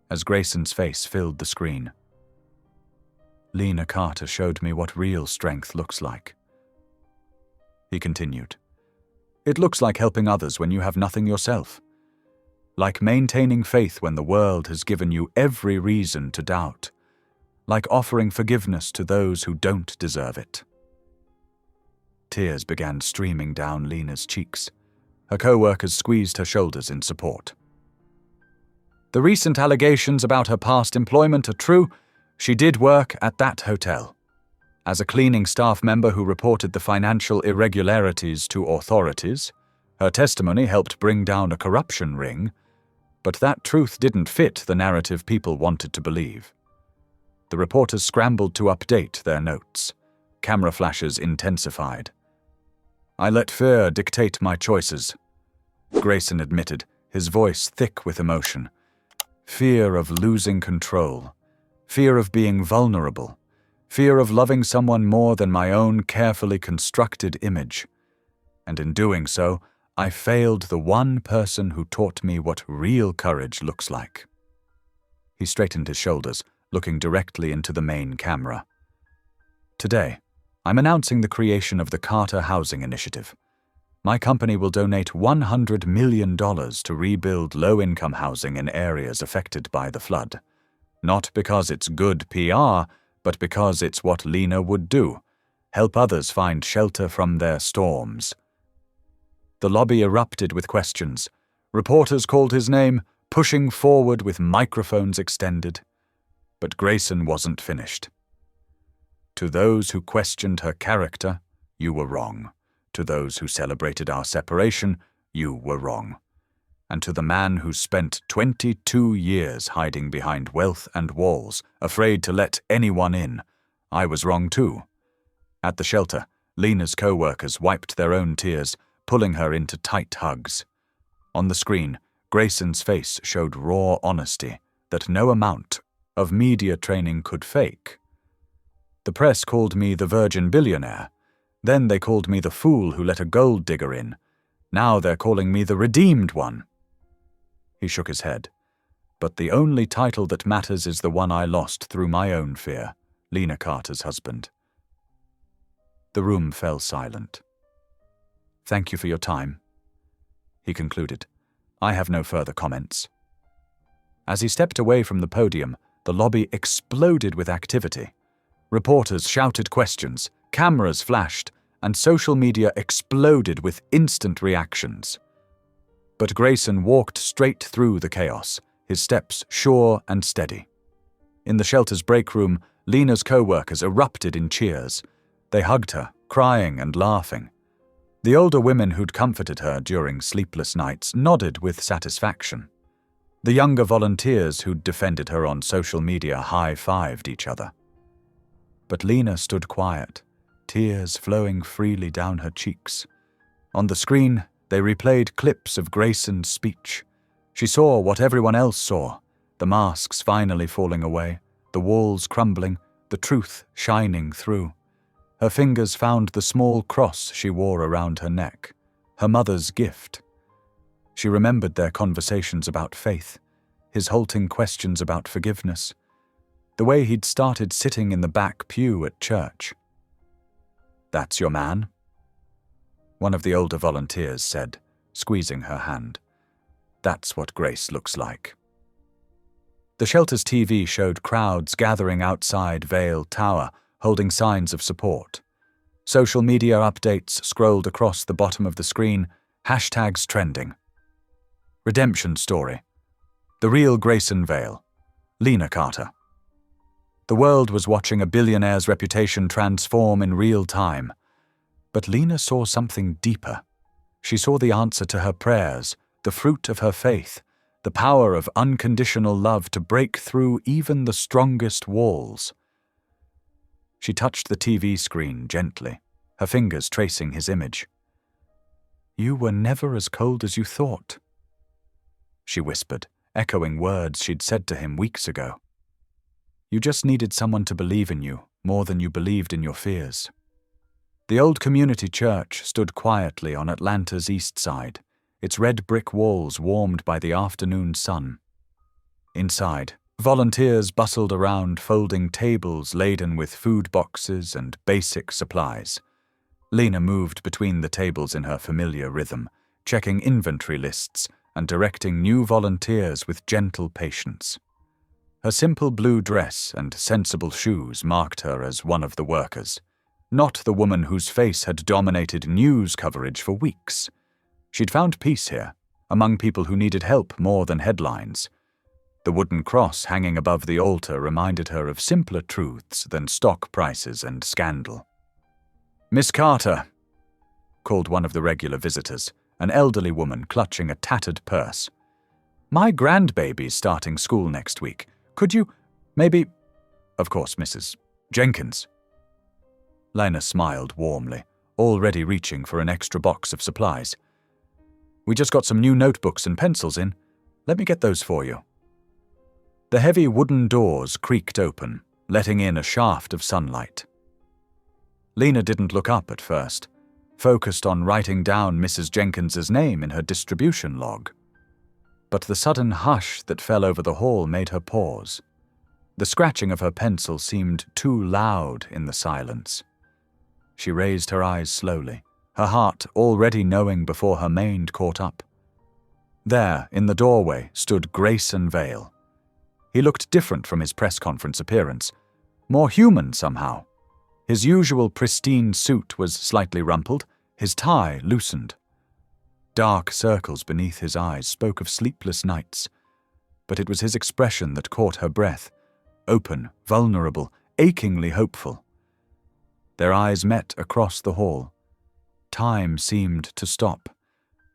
as Grayson's face filled the screen. Lena Carter showed me what real strength looks like. He continued. It looks like helping others when you have nothing yourself. Like maintaining faith when the world has given you every reason to doubt. Like offering forgiveness to those who don't deserve it. Tears began streaming down Lena's cheeks. Her co-workers squeezed her shoulders in support. The recent allegations about her past employment are true. She did work at that hotel. As a cleaning staff member who reported the financial irregularities to authorities, her testimony helped bring down a corruption ring, but that truth didn't fit the narrative people wanted to believe. The reporters scrambled to update their notes. Camera flashes intensified. I let fear dictate my choices, Grayson admitted, his voice thick with emotion. Fear of losing control. Fear of being vulnerable. Fear of loving someone more than my own carefully constructed image. And in doing so, I failed the one person who taught me what real courage looks like. He straightened his shoulders, looking directly into the main camera. Today, I'm announcing the creation of the Carter Housing Initiative. My company will donate $100 million to rebuild low-income housing in areas affected by the flood. Not because it's good PR, but because it's what Lena would do, help others find shelter from their storms. The lobby erupted with questions. Reporters called his name, pushing forward with microphones extended. But Grayson wasn't finished. To those who questioned her character, you were wrong. To those who celebrated our separation, you were wrong. And to the man who spent 22 years hiding behind wealth and walls, afraid to let anyone in, I was wrong too. At the shelter, Lena's co-workers wiped their own tears, pulling her into tight hugs. On the screen, Grayson's face showed raw honesty that no amount of media training could fake. The press called me the virgin billionaire. Then they called me the fool who let a gold digger in. Now they're calling me the redeemed one. He shook his head. But the only title that matters is the one I lost through my own fear, Lena Carter's husband. The room fell silent. Thank you for your time, he concluded. I have no further comments. As he stepped away from the podium, the lobby exploded with activity. Reporters shouted questions, cameras flashed, and social media exploded with instant reactions. But Grayson walked straight through the chaos, his steps sure and steady. In the shelter's break room, Lena's co-workers erupted in cheers. They hugged her, crying and laughing. The older women who'd comforted her during sleepless nights nodded with satisfaction. The younger volunteers who'd defended her on social media high-fived each other. But Lena stood quiet, tears flowing freely down her cheeks. On the screen, they replayed clips of Grayson's speech. She saw what everyone else saw, the masks finally falling away, the walls crumbling, the truth shining through. Her fingers found the small cross she wore around her neck, her mother's gift. She remembered their conversations about faith, his halting questions about forgiveness, the way he'd started sitting in the back pew at church. "That's your man?" one of the older volunteers said, squeezing her hand. "That's what Grace looks like." The shelter's TV showed crowds gathering outside Vale Tower, holding signs of support. Social media updates scrolled across the bottom of the screen, hashtags trending. Redemption story. The real Grayson Vale. Lena Carter. The world was watching a billionaire's reputation transform in real time. But Lena saw something deeper. She saw the answer to her prayers, the fruit of her faith, the power of unconditional love to break through even the strongest walls. She touched the TV screen gently, her fingers tracing his image. "You were never as cold as you thought," she whispered, echoing words she'd said to him weeks ago. "You just needed someone to believe in you more than you believed in your fears." The old community church stood quietly on Atlanta's east side, its red brick walls warmed by the afternoon sun. Inside, volunteers bustled around folding tables laden with food boxes and basic supplies. Lena moved between the tables in her familiar rhythm, checking inventory lists and directing new volunteers with gentle patience. Her simple blue dress and sensible shoes marked her as one of the workers, not the woman whose face had dominated news coverage for weeks. She'd found peace here, among people who needed help more than headlines. The wooden cross hanging above the altar reminded her of simpler truths than stock prices and scandal. "Miss Carter," called one of the regular visitors, an elderly woman clutching a tattered purse. "My grandbaby's starting school next week. Could you, maybe—" "Of course, Mrs. Jenkins." Lena smiled warmly, already reaching for an extra box of supplies. "We just got some new notebooks and pencils in. Let me get those for you." The heavy wooden doors creaked open, letting in a shaft of sunlight. Lena didn't look up at first, focused on writing down Mrs. Jenkins's name in her distribution log. But the sudden hush that fell over the hall made her pause. The scratching of her pencil seemed too loud in the silence. She raised her eyes slowly, her heart already knowing before her mind caught up. There, in the doorway, stood Grayson Vale. He looked different from his press conference appearance, more human somehow. His usual pristine suit was slightly rumpled, his tie loosened. Dark circles beneath his eyes spoke of sleepless nights, but it was his expression that caught her breath, open, vulnerable, achingly hopeful. Their eyes met across the hall. Time seemed to stop,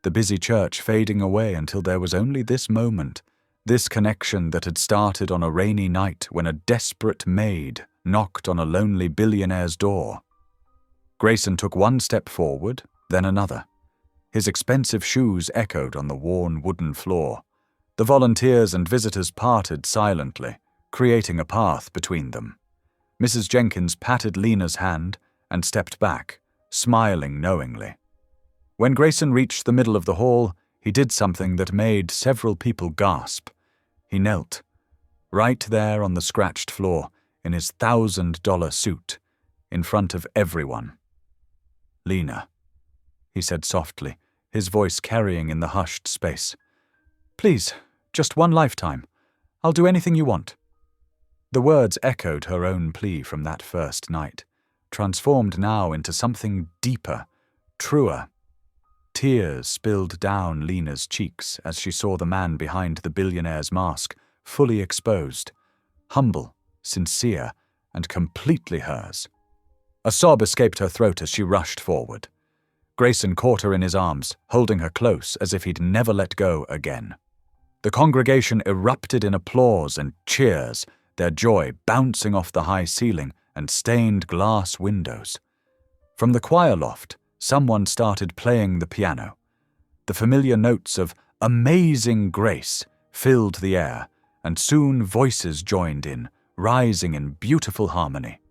the busy church fading away until there was only this moment, this connection that had started on a rainy night when a desperate maid knocked on a lonely billionaire's door. Grayson took one step forward, then another. His expensive shoes echoed on the worn wooden floor. The volunteers and visitors parted silently, creating a path between them. Mrs. Jenkins patted Lena's hand and stepped back, smiling knowingly. When Grayson reached the middle of the hall, he did something that made several people gasp. He knelt, right there on the scratched floor, in his $1,000 suit, in front of everyone. "Lena," he said softly, his voice carrying in the hushed space. "Please, just one lifetime. I'll do anything you want." The words echoed her own plea from that first night, transformed now into something deeper, truer. Tears spilled down Lena's cheeks as she saw the man behind the billionaire's mask, fully exposed, humble, sincere, and completely hers. A sob escaped her throat as she rushed forward. Grayson caught her in his arms, holding her close as if he'd never let go again. The congregation erupted in applause and cheers, their joy bouncing off the high ceiling and stained glass windows. From the choir loft, someone started playing the piano. The familiar notes of "Amazing Grace" filled the air, and soon voices joined in, rising in beautiful harmony.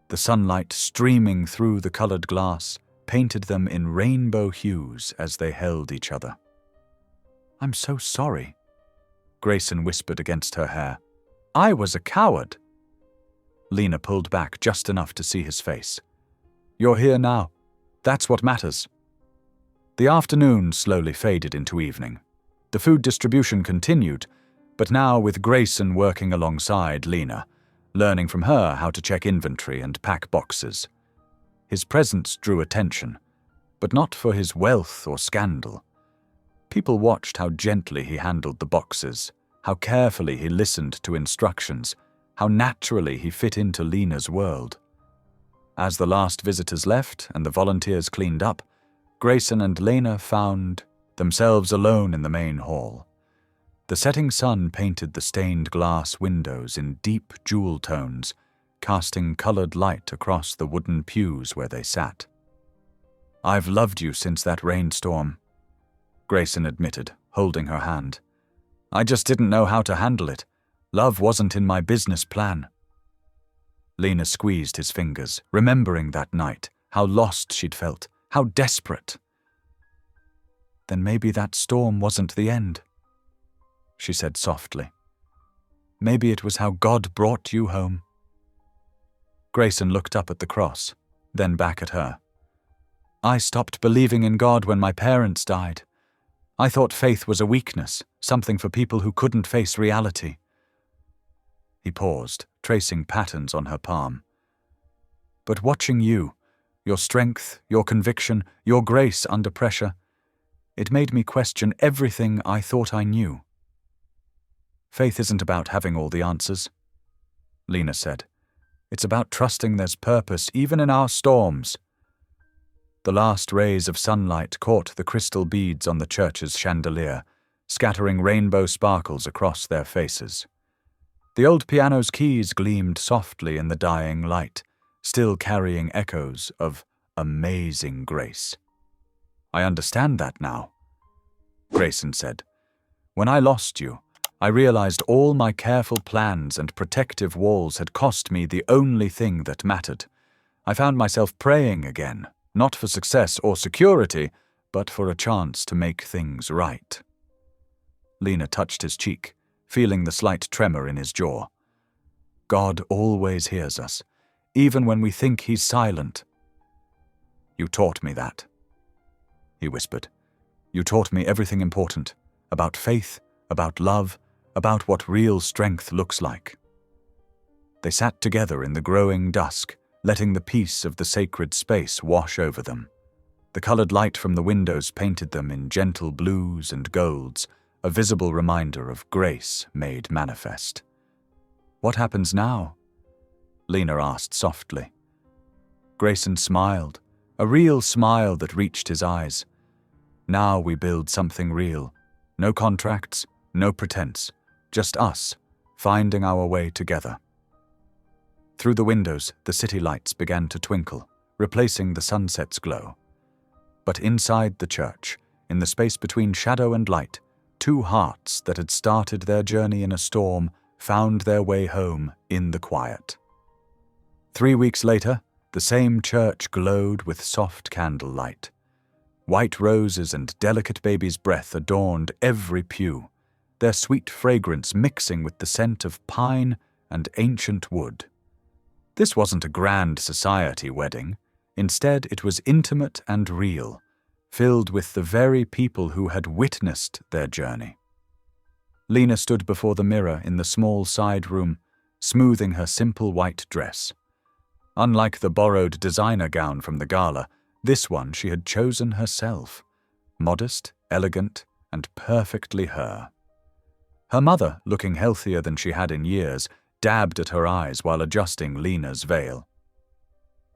The sunlight streaming through the colored glass painted them in rainbow hues as they held each other. "I'm so sorry," Grayson whispered against her hair. "I was a coward." Lena pulled back just enough to see his face. "You're here now. That's what matters." The afternoon slowly faded into evening. The food distribution continued, but now with Grayson working alongside Lena, learning from her how to check inventory and pack boxes. His presence drew attention, but not for his wealth or scandal. People watched how gently he handled the boxes, how carefully he listened to instructions, how naturally he fit into Lena's world. As the last visitors left and the volunteers cleaned up, Grayson and Lena found themselves alone in the main hall. The setting sun painted the stained glass windows in deep jewel tones, casting colored light across the wooden pews where they sat. "I've loved you since that rainstorm," Grayson admitted, holding her hand. "I just didn't know how to handle it. Love wasn't in my business plan." Lena squeezed his fingers, remembering that night, how lost she'd felt, how desperate. "Then maybe that storm wasn't the end," she said softly. "Maybe it was how God brought you home." Grayson looked up at the cross, then back at her. "I stopped believing in God when my parents died. I thought faith was a weakness, something for people who couldn't face reality." He paused, tracing patterns on her palm. "But watching you, your strength, your conviction, your grace under pressure, it made me question everything I thought I knew." "Faith isn't about having all the answers," Lena said. "It's about trusting there's purpose even in our storms." The last rays of sunlight caught the crystal beads on the church's chandelier, scattering rainbow sparkles across their faces. The old piano's keys gleamed softly in the dying light, still carrying echoes of "Amazing Grace." "I understand that now," Grayson said. "When I lost you, I realized all my careful plans and protective walls had cost me the only thing that mattered. I found myself praying again, not for success or security, but for a chance to make things right. Lena touched his cheek, feeling the slight tremor in his jaw. God always hears us, even when we think he's silent. You taught me that, he whispered. You taught me everything important, about faith, about love, about what real strength looks like. They sat together in the growing dusk, letting the peace of the sacred space wash over them. The colored light from the windows painted them in gentle blues and golds, a visible reminder of grace made manifest. What happens now? Lena asked softly. Grayson smiled, a real smile that reached his eyes. Now we build something real. No contracts, no pretense, just us, finding our way together. Through the windows, the city lights began to twinkle, replacing the sunset's glow. But inside the church, in the space between shadow and light, two hearts that had started their journey in a storm found their way home in the quiet. 3 weeks later, the same church glowed with soft candlelight. White roses and delicate baby's breath adorned every pew, their sweet fragrance mixing with the scent of pine and ancient wood. This wasn't a grand society wedding. Instead, it was intimate and real, filled with the very people who had witnessed their journey. Lena stood before the mirror in the small side room, smoothing her simple white dress. Unlike the borrowed designer gown from the gala, this one she had chosen herself, modest, elegant, and perfectly her. Her mother, looking healthier than she had in years, dabbed at her eyes while adjusting Lena's veil.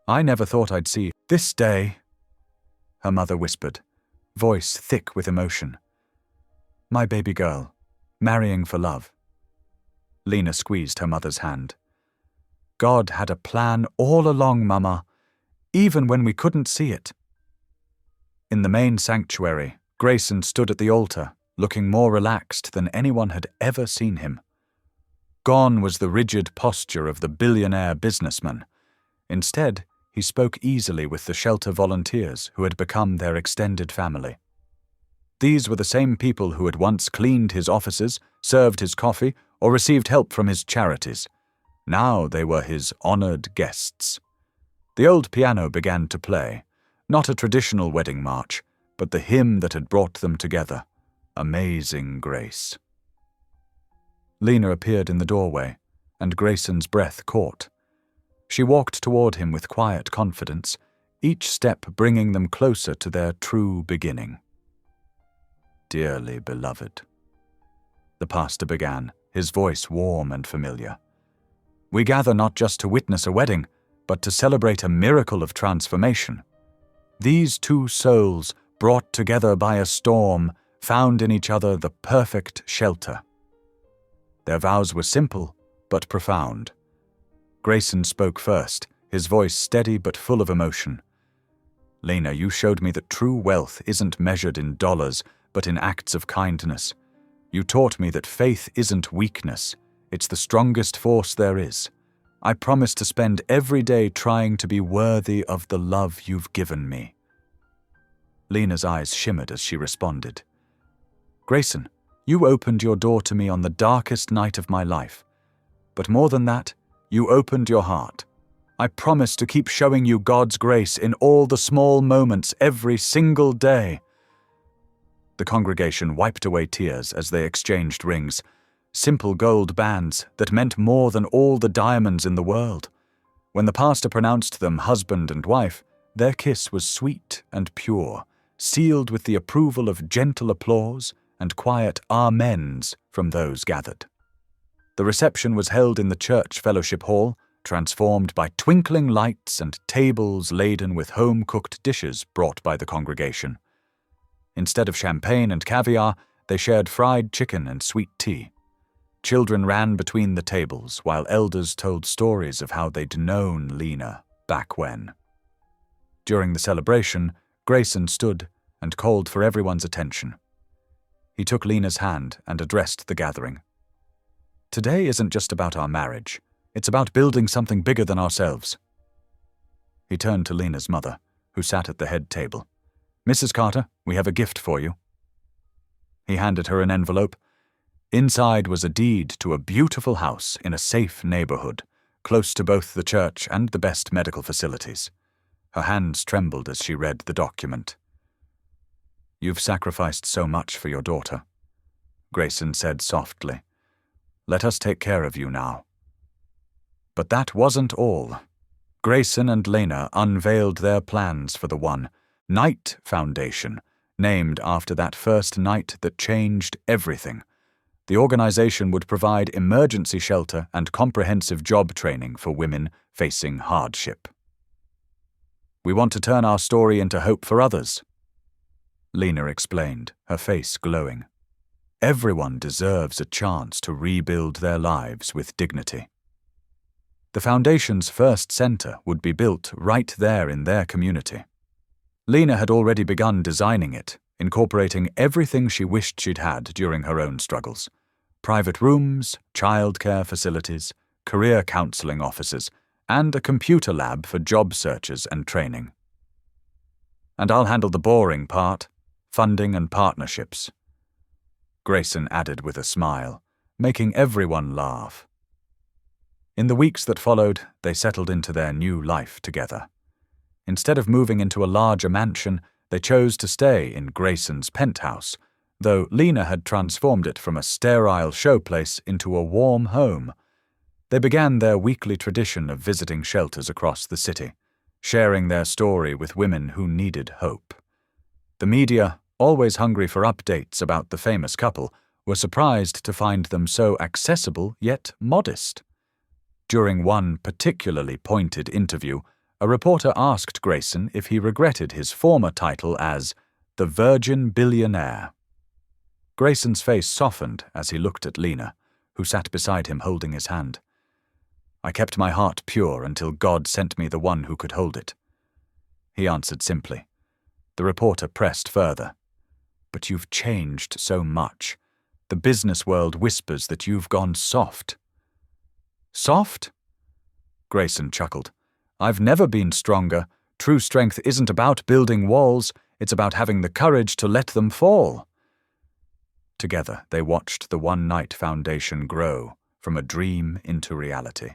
I never thought I'd see this day, her mother whispered, voice thick with emotion. My baby girl, marrying for love. Lena squeezed her mother's hand. God had a plan all along, Mama, even when we couldn't see it. In the main sanctuary, Grayson stood at the altar, looking more relaxed than anyone had ever seen him. Gone was the rigid posture of the billionaire businessman. Instead, he spoke easily with the shelter volunteers who had become their extended family. These were the same people who had once cleaned his offices, served his coffee, or received help from his charities. Now they were his honored guests. The old piano began to play, not a traditional wedding march, but the hymn that had brought them together, Amazing Grace. Lena appeared in the doorway, and Grayson's breath caught. She walked toward him with quiet confidence, each step bringing them closer to their true beginning. Dearly beloved, the pastor began, his voice warm and familiar. We gather not just to witness a wedding, but to celebrate a miracle of transformation. These two souls, brought together by a storm, found in each other the perfect shelter. Their vows were simple, but profound. Grayson spoke first, his voice steady but full of emotion. Lena, you showed me that true wealth isn't measured in dollars, but in acts of kindness. You taught me that faith isn't weakness, it's the strongest force there is. I promise to spend every day trying to be worthy of the love you've given me. Lena's eyes shimmered as she responded. Grayson, you opened your door to me on the darkest night of my life. But more than that, you opened your heart. I promise to keep showing you God's grace in all the small moments every single day. The congregation wiped away tears as they exchanged rings, simple gold bands that meant more than all the diamonds in the world. When the pastor pronounced them husband and wife, their kiss was sweet and pure, sealed with the approval of gentle applause and quiet amens from those gathered. The reception was held in the church fellowship hall, transformed by twinkling lights and tables laden with home-cooked dishes brought by the congregation. Instead of champagne and caviar, they shared fried chicken and sweet tea. Children ran between the tables, while elders told stories of how they'd known Lena back when. During the celebration, Grayson stood and called for everyone's attention. He took Lena's hand and addressed the gathering, Today isn't just about our marriage. It's about building something bigger than ourselves." He turned to Lena's mother, who sat at the head table. "Mrs. Carter, we have a gift for you." He handed her an envelope. Inside was a deed to a beautiful house in a safe neighborhood, close to both the church and the best medical facilities. Her hands trembled as she read the document. "You've sacrificed so much for your daughter," Grayson said softly. "Let us take care of you now." But that wasn't all. Grayson and Lena unveiled their plans for the Knight Foundation, named after that first night that changed everything. The organization would provide emergency shelter and comprehensive job training for women facing hardship. "We want to turn our story into hope for others," Lena explained, her face glowing. "Everyone deserves a chance to rebuild their lives with dignity." The foundation's first center would be built right there in their community. Lena had already begun designing it, incorporating everything she wished she'd had during her own struggles: private rooms, childcare facilities, career counseling offices, and a computer lab for job searches and training. "And I'll handle the boring part, funding and partnerships," Grayson added with a smile, making everyone laugh. In the weeks that followed, they settled into their new life together. Instead of moving into a larger mansion, they chose to stay in Grayson's penthouse, though Lena had transformed it from a sterile showplace into a warm home. They began their weekly tradition of visiting shelters across the city, sharing their story with women who needed hope. The media, always hungry for updates about the famous couple, were surprised to find them so accessible yet modest. During one particularly pointed interview, a reporter asked Grayson if he regretted his former title as the Virgin Billionaire. Grayson's face softened as he looked at Lena, who sat beside him holding his hand. "I kept my heart pure until God sent me the one who could hold it," he answered simply. The reporter pressed further. "But you've changed so much. The business world whispers that you've gone soft." "Soft?" Grayson chuckled. "I've never been stronger. True strength isn't about building walls, it's about having the courage to let them fall." Together, they watched the Knight Foundation grow from a dream into reality.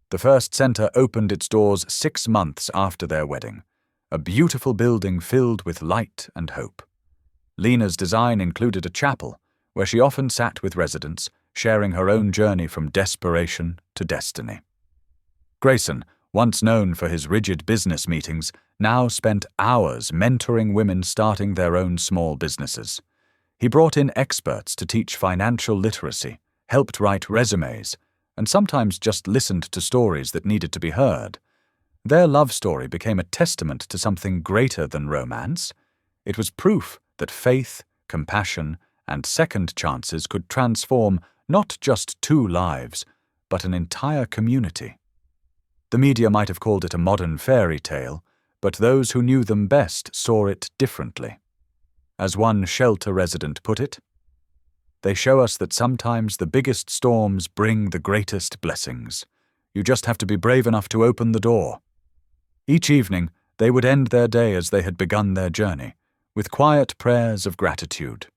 The first center opened its doors 6 months after their wedding, a beautiful building filled with light and hope. Lena's design included a chapel, where she often sat with residents, sharing her own journey from desperation to destiny. Grayson, once known for his rigid business meetings, now spent hours mentoring women starting their own small businesses. He brought in experts to teach financial literacy, helped write resumes, and sometimes just listened to stories that needed to be heard. Their love story became a testament to something greater than romance. It was proof that faith, compassion, and second chances could transform not just 2 lives, but an entire community. The media might have called it a modern fairy tale, but those who knew them best saw it differently. As one shelter resident put it, "They show us that sometimes the biggest storms bring the greatest blessings. You just have to be brave enough to open the door." Each evening, they would end their day as they had begun their journey, with quiet prayers of gratitude.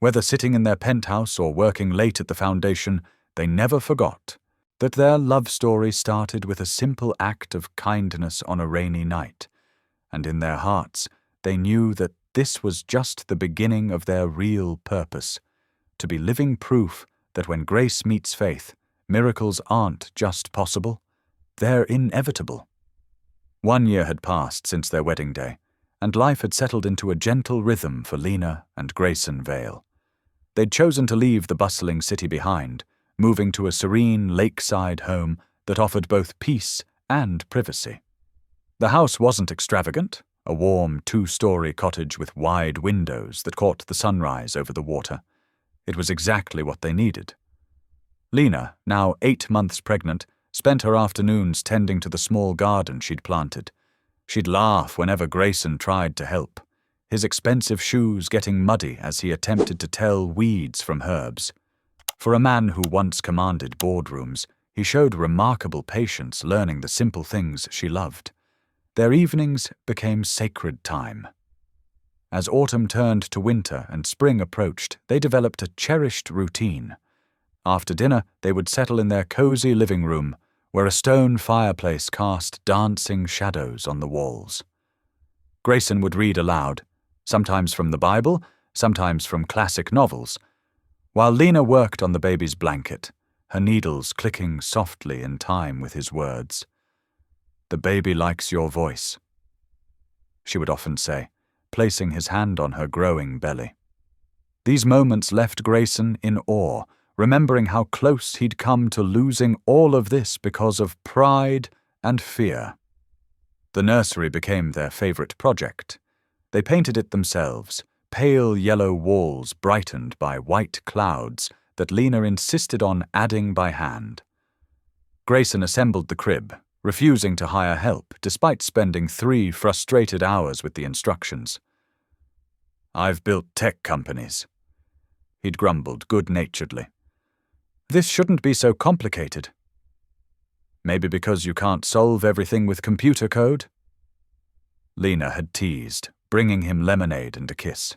Whether sitting in their penthouse or working late at the foundation, they never forgot that their love story started with a simple act of kindness on a rainy night, and in their hearts they knew that this was just the beginning of their real purpose, to be living proof that when grace meets faith, miracles aren't just possible, they're inevitable. 1 year had passed since their wedding day, and life had settled into a gentle rhythm for Lena and Grayson Vale. They'd chosen to leave the bustling city behind, moving to a serene lakeside home that offered both peace and privacy. The house wasn't extravagant, a warm 2-story cottage with wide windows that caught the sunrise over the water. It was exactly what they needed. Lena, now 8 months pregnant, spent her afternoons tending to the small garden she'd planted. She'd laugh whenever Grayson tried to help, his expensive shoes getting muddy as he attempted to tell weeds from herbs. For a man who once commanded boardrooms, he showed remarkable patience learning the simple things she loved. Their evenings became sacred time. As autumn turned to winter and spring approached, they developed a cherished routine. After dinner, they would settle in their cozy living room, where a stone fireplace cast dancing shadows on the walls. Grayson would read aloud, sometimes from the Bible, sometimes from classic novels, while Lena worked on the baby's blanket, her needles clicking softly in time with his words. "The baby likes your voice," she would often say, placing his hand on her growing belly. These moments left Grayson in awe, remembering how close he'd come to losing all of this because of pride and fear. The nursery became their favorite project. They painted it themselves, pale yellow walls brightened by white clouds that Lena insisted on adding by hand. Grayson assembled the crib, refusing to hire help despite spending 3 frustrated hours with the instructions. "I've built tech companies," he'd grumbled good-naturedly. "This shouldn't be so complicated." "Maybe because you can't solve everything with computer code?" Lena had teased, bringing him lemonade and a kiss.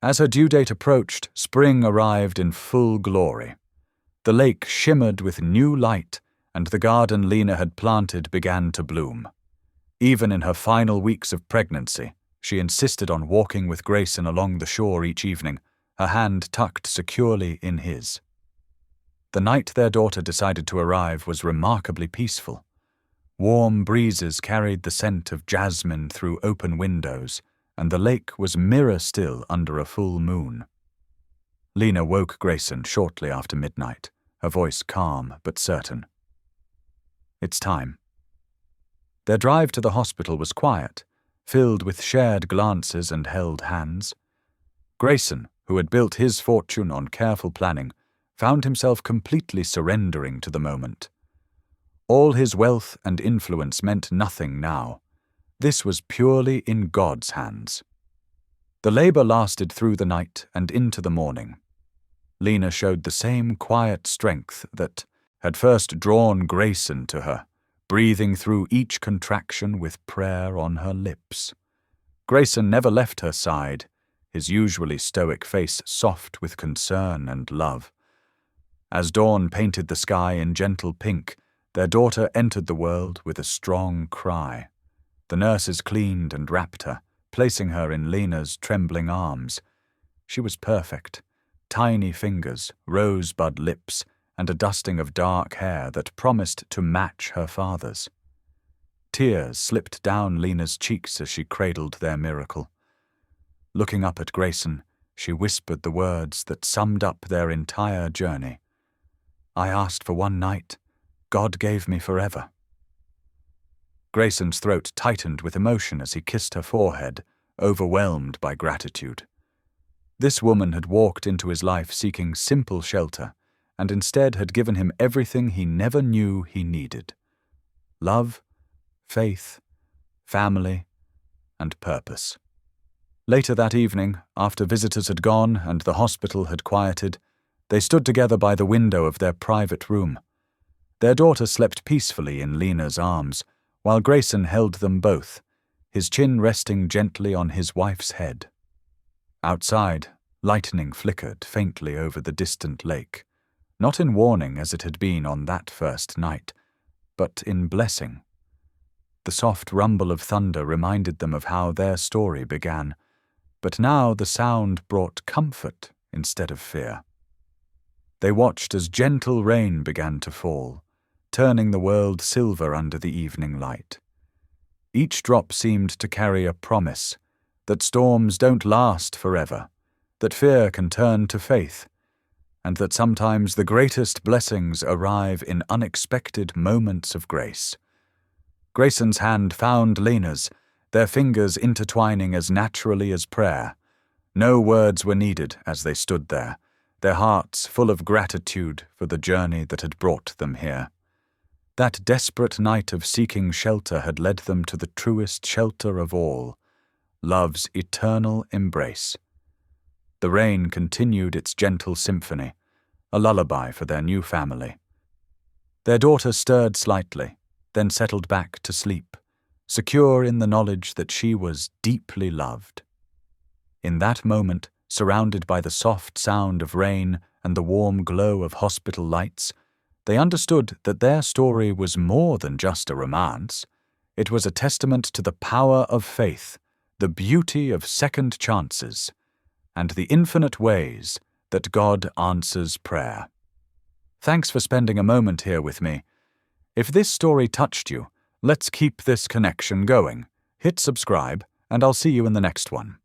As her due date approached, spring arrived in full glory. The lake shimmered with new light, and the garden Lena had planted began to bloom. Even in her final weeks of pregnancy, she insisted on walking with Grayson along the shore each evening, her hand tucked securely in his. The night their daughter decided to arrive was remarkably peaceful. Warm breezes carried the scent of jasmine through open windows, and the lake was mirror-still under a full moon. Lena woke Grayson shortly after midnight, her voice calm but certain. "It's time." Their drive to the hospital was quiet, filled with shared glances and held hands. Grayson, who had built his fortune on careful planning, found himself completely surrendering to the moment. All his wealth and influence meant nothing now. This was purely in God's hands. The labor lasted through the night and into the morning. Lena showed the same quiet strength that had first drawn Grayson to her, breathing through each contraction with prayer on her lips. Grayson never left her side, his usually stoic face soft with concern and love. As dawn painted the sky in gentle pink, their daughter entered the world with a strong cry. The nurses cleaned and wrapped her, placing her in Lena's trembling arms. She was perfect. Tiny fingers, rosebud lips, and a dusting of dark hair that promised to match her father's. Tears slipped down Lena's cheeks as she cradled their miracle. Looking up at Grayson, she whispered the words that summed up their entire journey. "I asked for one night. God gave me forever." Grayson's throat tightened with emotion as he kissed her forehead, overwhelmed by gratitude. This woman had walked into his life seeking simple shelter, and instead had given him everything he never knew he needed: love, faith, family, and purpose. Later that evening, after visitors had gone and the hospital had quieted, they stood together by the window of their private room. Their daughter slept peacefully in Lena's arms, while Grayson held them both, his chin resting gently on his wife's head. Outside, lightning flickered faintly over the distant lake, not in warning as it had been on that first night, but in blessing. The soft rumble of thunder reminded them of how their story began, but now the sound brought comfort instead of fear. They watched as gentle rain began to fall, turning the world silver under the evening light. Each drop seemed to carry a promise that storms don't last forever, that fear can turn to faith, and that sometimes the greatest blessings arrive in unexpected moments of grace. Grayson's hand found Lena's, their fingers intertwining as naturally as prayer. No words were needed as they stood there, their hearts full of gratitude for the journey that had brought them here. That desperate night of seeking shelter had led them to the truest shelter of all, love's eternal embrace. The rain continued its gentle symphony, a lullaby for their new family. Their daughter stirred slightly, then settled back to sleep, secure in the knowledge that she was deeply loved. In that moment, surrounded by the soft sound of rain and the warm glow of hospital lights, they understood that their story was more than just a romance. It was a testament to the power of faith, the beauty of second chances, and the infinite ways that God answers prayer. Thanks for spending a moment here with me. If this story touched you, let's keep this connection going. Hit subscribe, and I'll see you in the next one.